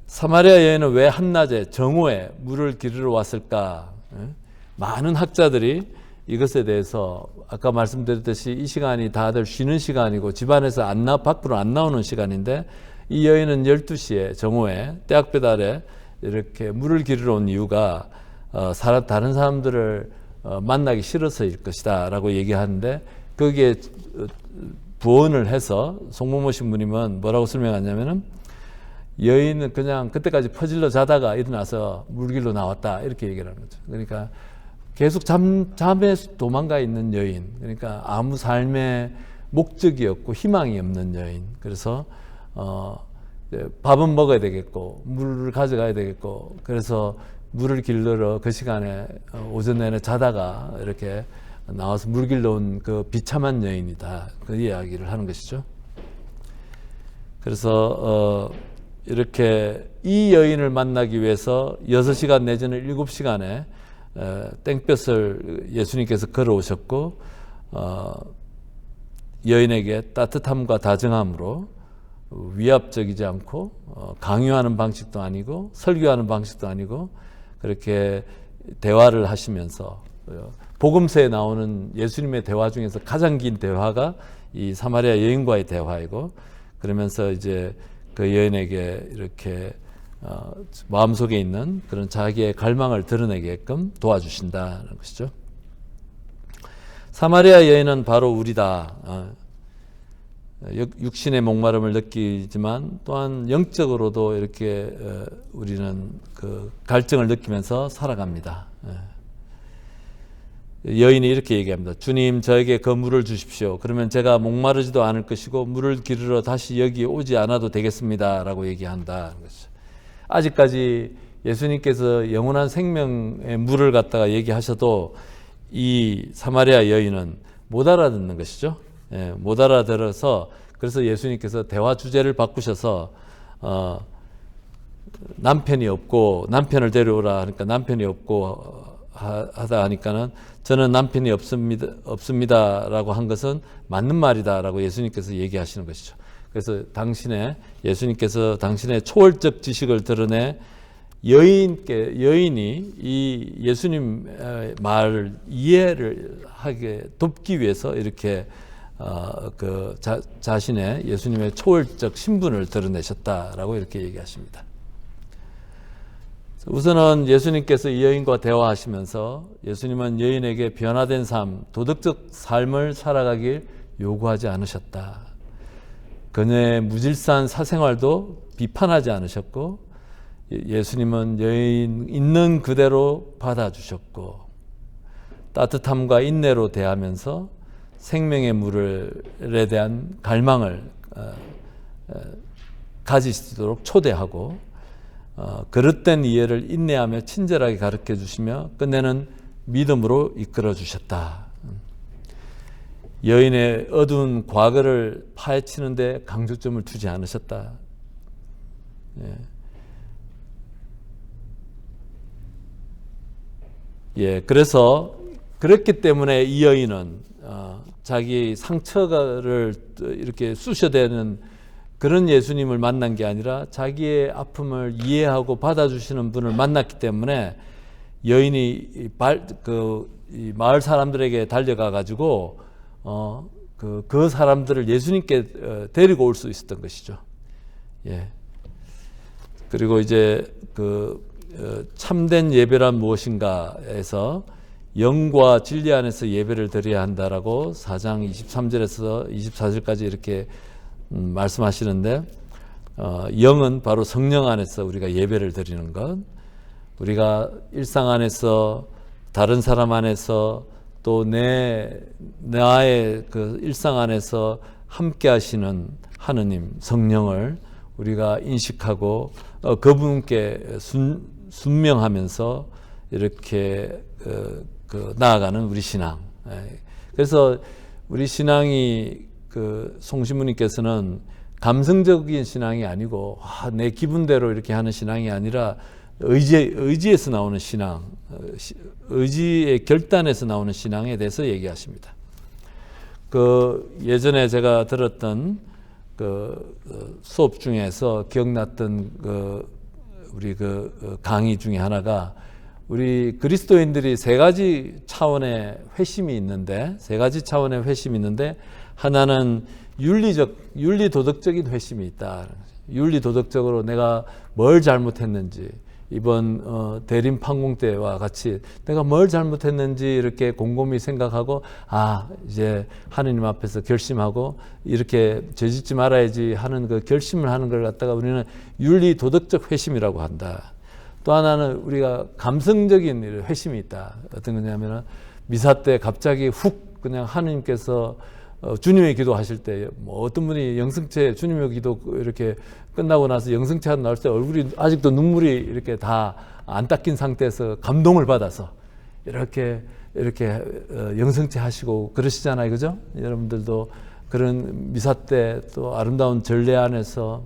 사마리아 여인은 왜 한낮에 정오에 물을 기르러 왔을까? 많은 학자들이 이것에 대해서 아까 말씀드렸듯이 이 시간이 다들 쉬는 시간이고 집안에서 밖으로 안 나오는 시간인데, 이 여인은 12시에 정오에 떼약볕 아래 이렇게 물을 기르러 온 이유가 다른 사람들을 만나기 싫어서일 것이다 라고 얘기하는데, 거기에 부언을 해서 송모모 신부님은 뭐라고 설명하냐면은, 여인은 그냥 그때까지 퍼질러 자다가 일어나서 물길로 나왔다, 이렇게 얘기를 하는 거죠. 그러니까 계속 잠에 도망가 있는 여인, 그러니까 아무 삶의 목적이 없고 희망이 없는 여인. 그래서 밥은 먹어야 되겠고 물을 가져가야 되겠고, 그래서 물을 길러러 그 시간에 오전 내내 자다가 이렇게 나와서 물 길러 온 그 비참한 여인이다, 그 이야기를 하는 것이죠. 그래서 이렇게 이 여인을 만나기 위해서 6시간 내지는 7시간의 땡볕을 예수님께서 걸어오셨고, 여인에게 따뜻함과 다정함으로 위압적이지 않고 강요하는 방식도 아니고 설교하는 방식도 아니고, 그렇게 대화를 하시면서, 복음서에 나오는 예수님의 대화 중에서 가장 긴 대화가 이 사마리아 여인과의 대화이고, 그러면서 이제 그 여인에게 이렇게 마음속에 있는 그런 자기의 갈망을 드러내게끔 도와주신다는 것이죠. 사마리아 여인은 바로 우리다. 육신의 목마름을 느끼지만 또한 영적으로도 이렇게 우리는 그 갈증을 느끼면서 살아갑니다. 여인이 이렇게 얘기합니다. 주님, 저에게 그 물을 주십시오. 그러면 제가 목마르지도 않을 것이고 물을 기르러 다시 여기 오지 않아도 되겠습니다 라고 얘기한다는 것이죠. 아직까지 예수님께서 영원한 생명의 물을 갖다가 얘기하셔도 이 사마리아 여인은 못 알아듣는 것이죠. 못 알아들어서, 그래서 예수님께서 대화 주제를 바꾸셔서 남편이 없고 남편을 데려오라 하니까 남편이 없고 하다 하니까는 저는 남편이 없습니다라고 한 것은 맞는 말이다라고 예수님께서 얘기하시는 것이죠. 그래서 예수님께서 당신의 초월적 지식을 드러내 여인이 이 예수님 말을 이해를 하게 돕기 위해서 이렇게 자신의 예수님의 초월적 신분을 드러내셨다라고 이렇게 얘기하십니다. 우선은 예수님께서 이 여인과 대화하시면서 예수님은 여인에게 변화된 삶, 도덕적 삶을 살아가길 요구하지 않으셨다. 그녀의 무질서한 사생활도 비판하지 않으셨고, 예수님은 여인 있는 그대로 받아주셨고, 따뜻함과 인내로 대하면서 생명의 물에 대한 갈망을 가지시도록 초대하고, 그릇된 이해를 인내하며 친절하게 가르쳐 주시며 끝내는 믿음으로 이끌어 주셨다. 여인의 어두운 과거를 파헤치는데 강조점을 두지 않으셨다. 그래서 그렇기 때문에 이 여인은 자기 상처를 이렇게 쑤셔대는 그런 예수님을 만난 게 아니라 자기의 아픔을 이해하고 받아주시는 분을 만났기 때문에 여인이 이 마을 사람들에게 달려가 가지고 그 사람들을 예수님께 데리고 올 수 있었던 것이죠. 그리고 이제 참된 예배란 무엇인가에서 영과 진리 안에서 예배를 드려야 한다라고 4장 23절에서 24절까지 이렇게 말씀하시는데, 영은 바로 성령 안에서 우리가 예배를 드리는 것, 우리가 일상 안에서 다른 사람 안에서 또 나의 그 일상 안에서 함께 하시는 하느님 성령을 우리가 인식하고 그분께 순명하면서 이렇게 나아가는 우리 신앙. 그래서 우리 신앙이 송신부님께서는 감성적인 신앙이 아니고 내 기분대로 이렇게 하는 신앙이 아니라 의지에서 나오는 신앙, 의지의 결단에서 나오는 신앙에 대해서 얘기하십니다. 예전에 제가 들었던 수업 중에서 기억났던 우리 강의 중에 하나가, 우리 그리스도인들이 세 가지 차원의 회심이 있는데, 하나는 윤리 도덕적인 회심이 있다. 윤리 도덕적으로 내가 뭘 잘못했는지, 이번 대림 판공 때와 같이 내가 뭘 잘못했는지 이렇게 곰곰이 생각하고 이제 하느님 앞에서 결심하고 이렇게 죄짓지 말아야지 하는 그 결심을 하는 걸 갖다가 우리는 윤리 도덕적 회심이라고 한다. 또 하나는 우리가 감성적인 회심이 있다. 어떤 거냐면은 미사 때 갑자기 훅 그냥 하느님께서 주님의 기도하실 때 뭐 어떤 분이 영성체 주님의 기도 이렇게 끝나고 나서 영성체 하고 나올 때 얼굴이 아직도 눈물이 이렇게 다 안 닦인 상태에서 감동을 받아서 이렇게 영성체 하시고 그러시잖아요, 그죠? 여러분들도 그런 미사 때 또 아름다운 전례 안에서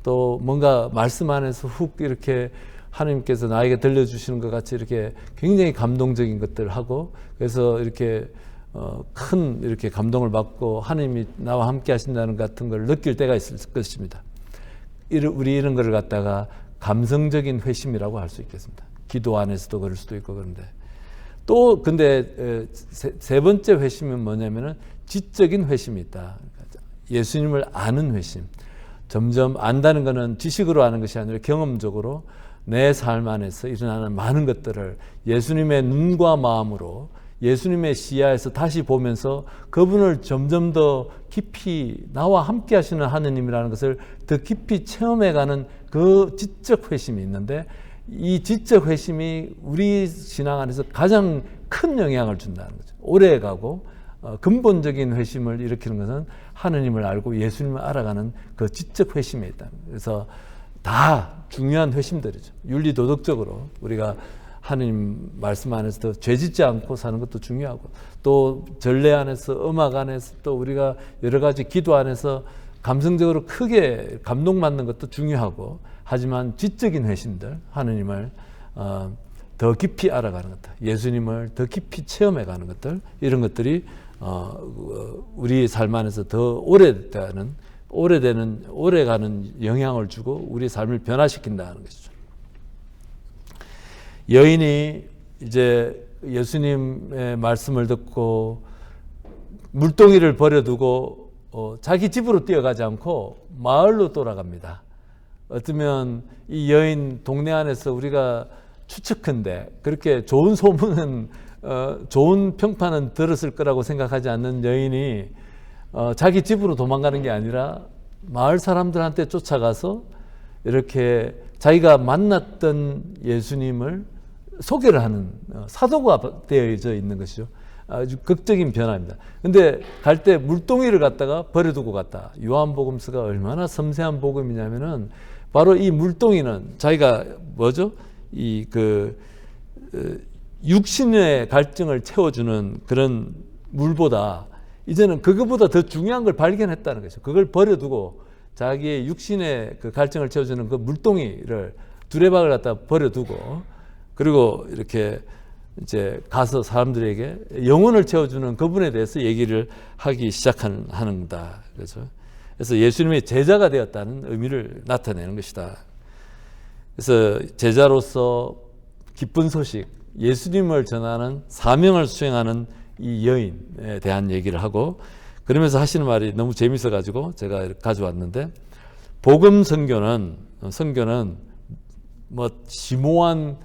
또 뭔가 말씀 안에서 훅 이렇게 하나님께서 나에게 들려주시는 것 같이 이렇게 굉장히 감동적인 것들을 하고 그래서 이렇게 큰 이렇게 감동을 받고 하나님이 나와 함께 하신다는 같은 걸 느낄 때가 있을 것입니다. 우리 이런 거를 갖다가 감성적인 회심이라고 할 수 있겠습니다. 기도 안에서도 그럴 수도 있고 그런데 또 근데 세 번째 회심은 뭐냐면은 지적인 회심이 있다. 예수님을 아는 회심. 점점 안다는 것은 지식으로 아는 것이 아니라 경험적으로 내 삶 안에서 일어나는 많은 것들을 예수님의 눈과 마음으로 예수님의 시야에서 다시 보면서 그분을 점점 더 깊이 나와 함께 하시는 하느님이라는 것을 더 깊이 체험해가는 그 지적 회심이 있는데 이 지적 회심이 우리 신앙 안에서 가장 큰 영향을 준다는 거죠. 오래가고 근본적인 회심을 일으키는 것은 하느님을 알고 예수님을 알아가는 그 지적 회심에 있다. 그래서 다 중요한 회심들이죠. 윤리 도덕적으로 우리가 하느님 말씀 안에서 죄짓지 않고 사는 것도 중요하고 또 전례 안에서 음악 안에서 또 우리가 여러 가지 기도 안에서 감성적으로 크게 감동받는 것도 중요하고 하지만 지적인 회심들 하느님을 더 깊이 알아가는 것들 예수님을 더 깊이 체험해가는 것들 이런 것들이 우리 삶 안에서 더 오래가는 영향을 주고 우리 삶을 변화시킨다는 것이죠. 여인이 이제 예수님의 말씀을 듣고 물동이를 버려두고 자기 집으로 뛰어가지 않고 마을로 돌아갑니다. 어쩌면 이 여인 동네 안에서 우리가 추측컨대 그렇게 좋은 소문은 좋은 평판은 들었을 거라고 생각하지 않는 여인이 자기 집으로 도망가는 게 아니라 마을 사람들한테 쫓아가서 이렇게 자기가 만났던 예수님을 소개를 하는 사도가 되어져 있는 것이죠. 아주 극적인 변화입니다. 근데 갈 때 물동이를 갖다가 버려두고 갔다. 요한복음서가 얼마나 섬세한 복음이냐면은 바로 이 물동이는 자기가 뭐죠? 육신의 갈증을 채워주는 그런 물보다 이제는 그것보다 더 중요한 걸 발견했다는 것이죠. 그걸 버려두고 자기의 육신의 그 갈증을 채워주는 그 물동이를 두레박을 갖다 버려두고 그리고 이렇게 이제 가서 사람들에게 영혼을 채워주는 그분에 대해서 얘기를 하기 시작하는다. 그래서 예수님의 제자가 되었다는 의미를 나타내는 것이다. 그래서 제자로서 기쁜 소식, 예수님을 전하는 사명을 수행하는 이 여인에 대한 얘기를 하고 그러면서 하시는 말이 너무 재밌어가지고 제가 가져왔는데 복음 선교는 뭐 심오한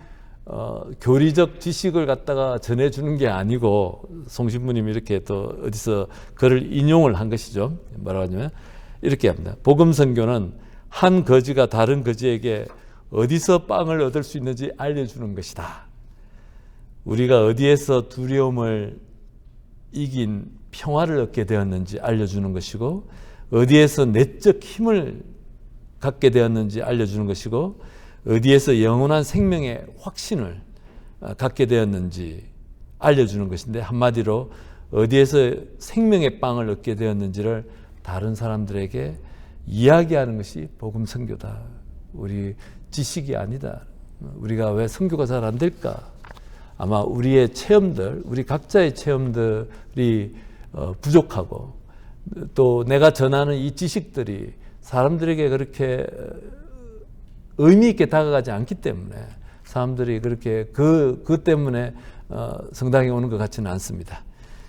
교리적 지식을 갖다가 전해주는 게 아니고 송신부님이 이렇게 또 어디서 글을 인용을 한 것이죠. 뭐라고 하냐면 이렇게 합니다. 복음 선교는 한 거지가 다른 거지에게 어디서 빵을 얻을 수 있는지 알려주는 것이다. 우리가 어디에서 두려움을 이긴 평화를 얻게 되었는지 알려주는 것이고 어디에서 내적 힘을 갖게 되었는지 알려주는 것이고 어디에서 영원한 생명의 확신을 갖게 되었는지 알려주는 것인데 한마디로 어디에서 생명의 빵을 얻게 되었는지를 다른 사람들에게 이야기하는 것이 복음 선교다. 우리 지식이 아니다. 우리가 왜 선교가 잘 안 될까? 아마 우리의 체험들, 우리 각자의 체험들이 부족하고 또 내가 전하는 이 지식들이 사람들에게 그렇게 의미 있게 다가가지 않기 때문에 사람들이 그렇게 그 때문에 성당에 오는 것 같지는 않습니다.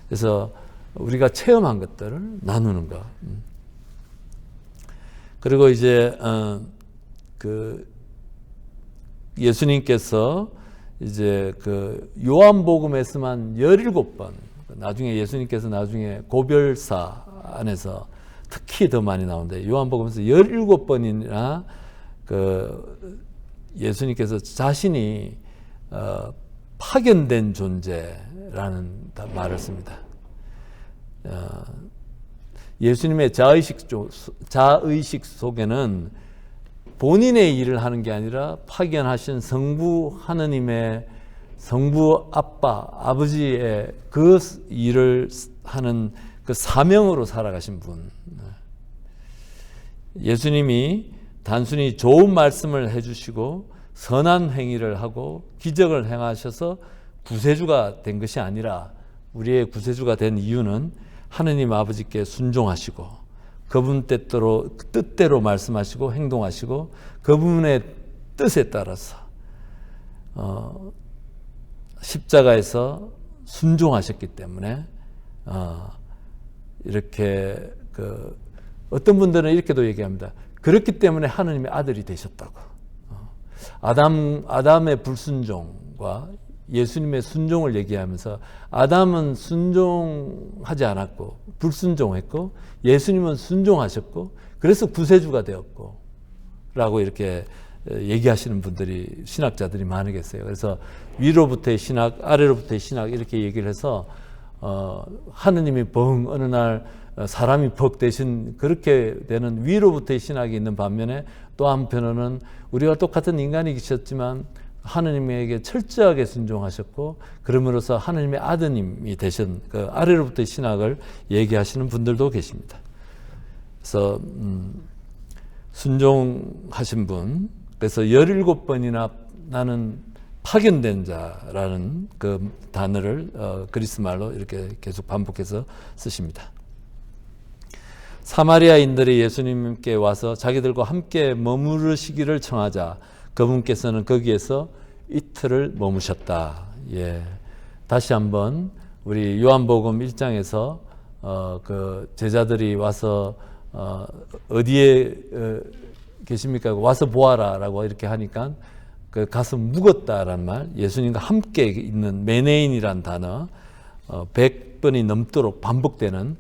그래서 우리가 체험한 것들을 나누는 것. 그리고 이제 예수님께서 이제 그 요한복음에서만 17번, 나중에 예수님께서 나중에 고별사 안에서 특히 더 많이 나오는데 요한복음에서 17번이나 그 예수님께서 자신이 파견된 존재라는 말을 씁니다. 예수님의 자의식 속에는 본인의 일을 하는 게 아니라 파견하신 성부 하느님의 성부 아버지의 그 일을 하는 그 사명으로 살아가신 분. 예수님이 단순히 좋은 말씀을 해주시고 선한 행위를 하고 기적을 행하셔서 구세주가 된 것이 아니라 우리의 구세주가 된 이유는 하느님 아버지께 순종하시고 그분 뜻대로 말씀하시고 행동하시고 그분의 뜻에 따라서 십자가에서 순종하셨기 때문에 이렇게 어떤 분들은 이렇게도 얘기합니다. 그렇기 때문에 하느님의 아들이 되셨다고. 아담의 불순종과 예수님의 순종을 얘기하면서 아담은 순종하지 않았고 불순종했고 예수님은 순종하셨고 그래서 구세주가 되었고 라고 이렇게 얘기하시는 분들이 신학자들이 많이 계세요. 그래서 위로부터의 신학, 아래로부터의 신학 이렇게 얘기를 해서 하느님이 어느 날 사람이 대신 그렇게 되는 위로부터의 신학이 있는 반면에 또 한편으로는 우리가 똑같은 인간이 계셨지만 하느님에게 철저하게 순종하셨고 그러므로서 하느님의 아드님이 되신 그 아래로부터의 신학을 얘기하시는 분들도 계십니다. 그래서 순종하신 분, 그래서 17번이나 나는 파견된 자라는 그 단어를 그리스 말로 이렇게 계속 반복해서 쓰십니다. 사마리아인들이 예수님께 와서 자기들과 함께 머무르시기를 청하자 그분께서는 거기에서 이틀을 머무셨다. 예. 다시 한번 우리 요한복음 1장에서 그 제자들이 와서 어디에 계십니까? 와서 보아라라고 이렇게 하니까 그 가서 묵었다라는 말, 예수님과 함께 있는 메네인이란 단어 100번이 넘도록 반복되는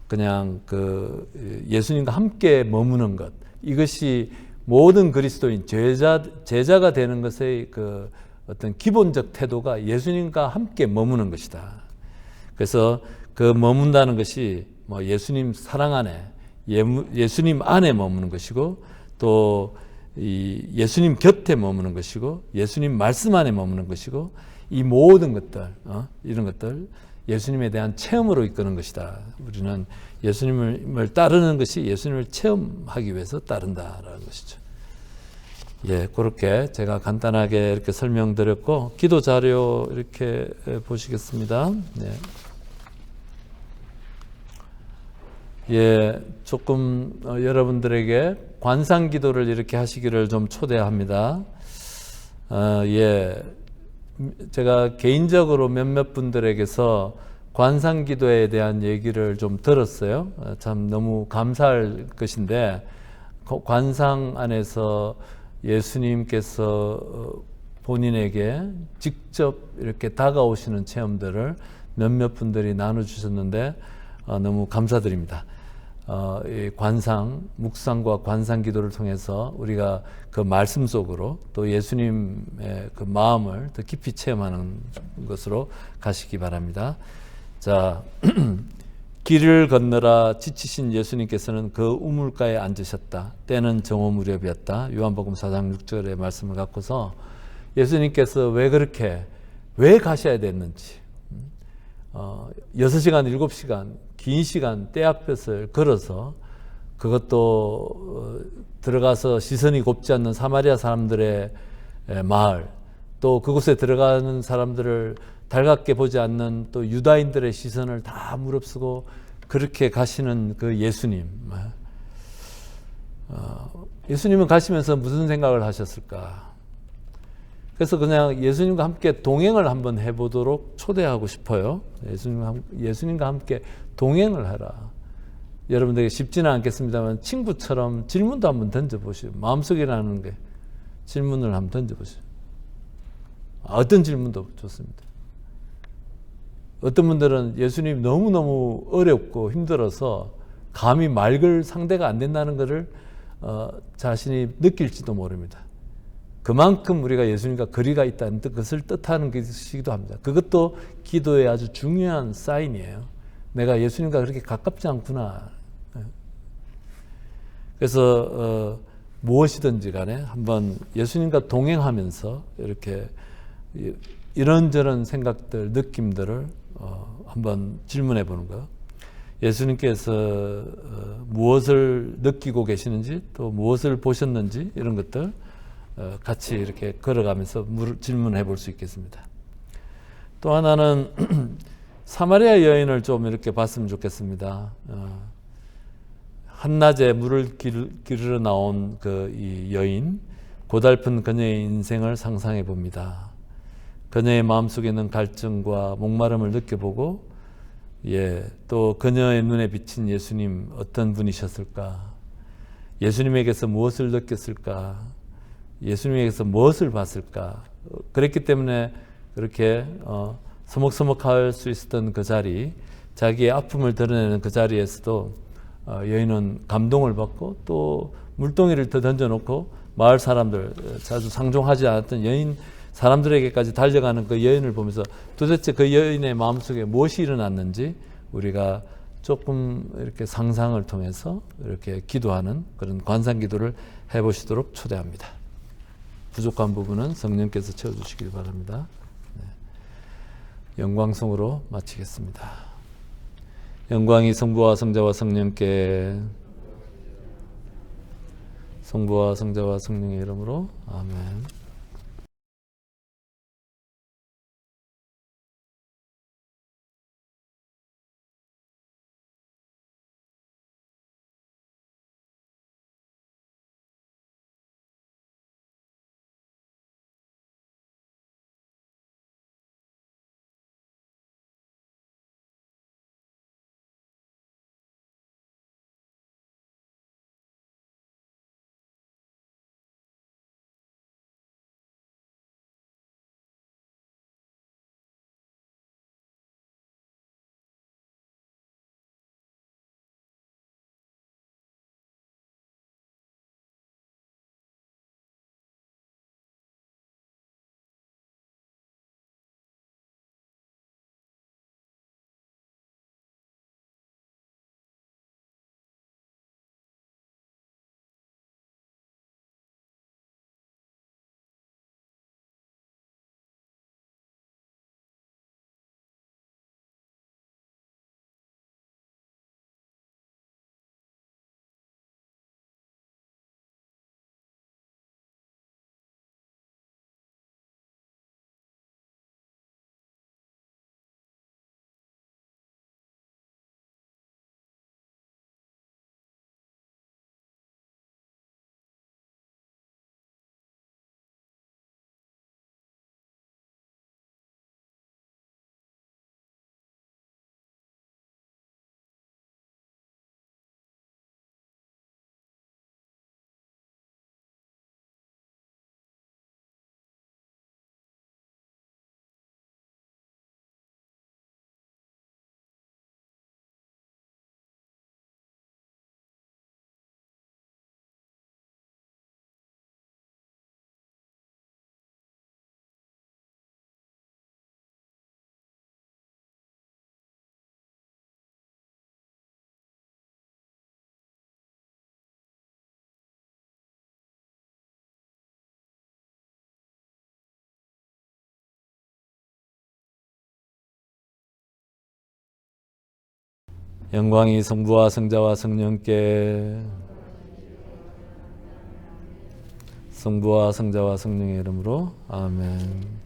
그냥 그 예수님과 함께 머무는 것, 이것이 모든 그리스도인 제자가 되는 것의 그 어떤 기본적 태도가 예수님과 함께 머무는 것이다. 그래서 그 머문다는 것이 뭐 예수님 사랑 안에, 예수님 안에 머무는 것이고 또 이 예수님 곁에 머무는 것이고 예수님 말씀 안에 머무는 것이고 이 모든 것들 이런 것들 예수님에 대한 체험으로 이끄는 것이다. 우리는 예수님을 따르는 것이 예수님을 체험하기 위해서 따른다라는 것이죠. 예, 그렇게 제가 간단하게 이렇게 설명드렸고 기도 자료 이렇게 보시겠습니다. 네. 예, 조금 여러분들에게 관상 기도를 이렇게 하시기를 좀 초대합니다. 예, 제가 개인적으로 몇몇 분들에게서 관상 기도에 대한 얘기를 좀 들었어요. 참 너무 감사할 것인데 관상 안에서 예수님께서 본인에게 직접 이렇게 다가오시는 체험들을 몇몇 분들이 나눠주셨는데 너무 감사드립니다. 이 관상, 묵상과 관상 기도를 통해서 우리가 그 말씀 속으로 또 예수님의 그 마음을 더 깊이 체험하는 것으로 가시기 바랍니다. 자, 길을 건너라 지치신 예수님께서는 그 우물가에 앉으셨다. 때는 정오 무렵이었다. 요한복음 4장 6절의 말씀을 갖고서 예수님께서 왜 가셔야 됐는지 6시간, 7시간 긴 시간 떼앞볕을 걸어서 그것도 들어가서 시선이 곱지 않는 사마리아 사람들의 마을 또 그곳에 들어가는 사람들을 달갑게 보지 않는 또 유다인들의 시선을 다 무릅쓰고 그렇게 가시는 그 예수님. 예수님은 가시면서 무슨 생각을 하셨을까? 그래서 그냥 예수님과 함께 동행을 한번 해보도록 초대하고 싶어요. 예수님과 함께 동행을 하라. 여러분들에게 쉽지는 않겠습니다만 친구처럼 질문도 한번 던져보시오. 마음속에 나는 게 질문을 한번 던져보시오. 어떤 질문도 좋습니다. 어떤 분들은 예수님 너무너무 어렵고 힘들어서 감히 말 걸 상대가 안 된다는 것을 자신이 느낄지도 모릅니다. 그만큼 우리가 예수님과 거리가 있다는 것을 뜻하는 것이기도 합니다. 그것도 기도의 아주 중요한 사인이에요. 내가 예수님과 그렇게 가깝지 않구나. 그래서 무엇이든지 간에 한번 예수님과 동행하면서 이렇게 이런저런 생각들, 느낌들을 한번 질문해 보는 거. 예수님께서 무엇을 느끼고 계시는지 또 무엇을 보셨는지 이런 것들 같이 이렇게 걸어가면서 질문해 볼 수 있겠습니다. 또 하나는 사마리아 여인을 좀 이렇게 봤으면 좋겠습니다. 한낮에 물을 기르러 나온 이 여인, 고달픈 그녀의 인생을 상상해 봅니다. 그녀의 마음속에 있는 갈증과 목마름을 느껴보고, 또 그녀의 눈에 비친 예수님 어떤 분이셨을까? 예수님에게서 무엇을 느꼈을까? 예수님에게서 무엇을 봤을까? 그랬기 때문에 그렇게 서먹서먹할 수 있었던 그 자리, 자기의 아픔을 드러내는 그 자리에서도 여인은 감동을 받고 또 물동이를 더 던져놓고 마을 사람들, 자주 상종하지 않았던 여인 사람들에게까지 달려가는 그 여인을 보면서 도대체 그 여인의 마음속에 무엇이 일어났는지 우리가 조금 이렇게 상상을 통해서 이렇게 기도하는 그런 관상 기도를 해보시도록 초대합니다. 부족한 부분은 성령께서 채워주시길 바랍니다. 영광송으로 마치겠습니다. 영광이 성부와 성자와 성령께, 성부와 성자와 성령의 이름으로 아멘. 영광이 성부와 성자와 성령께, 성부와 성자와 성령의 이름으로 아멘.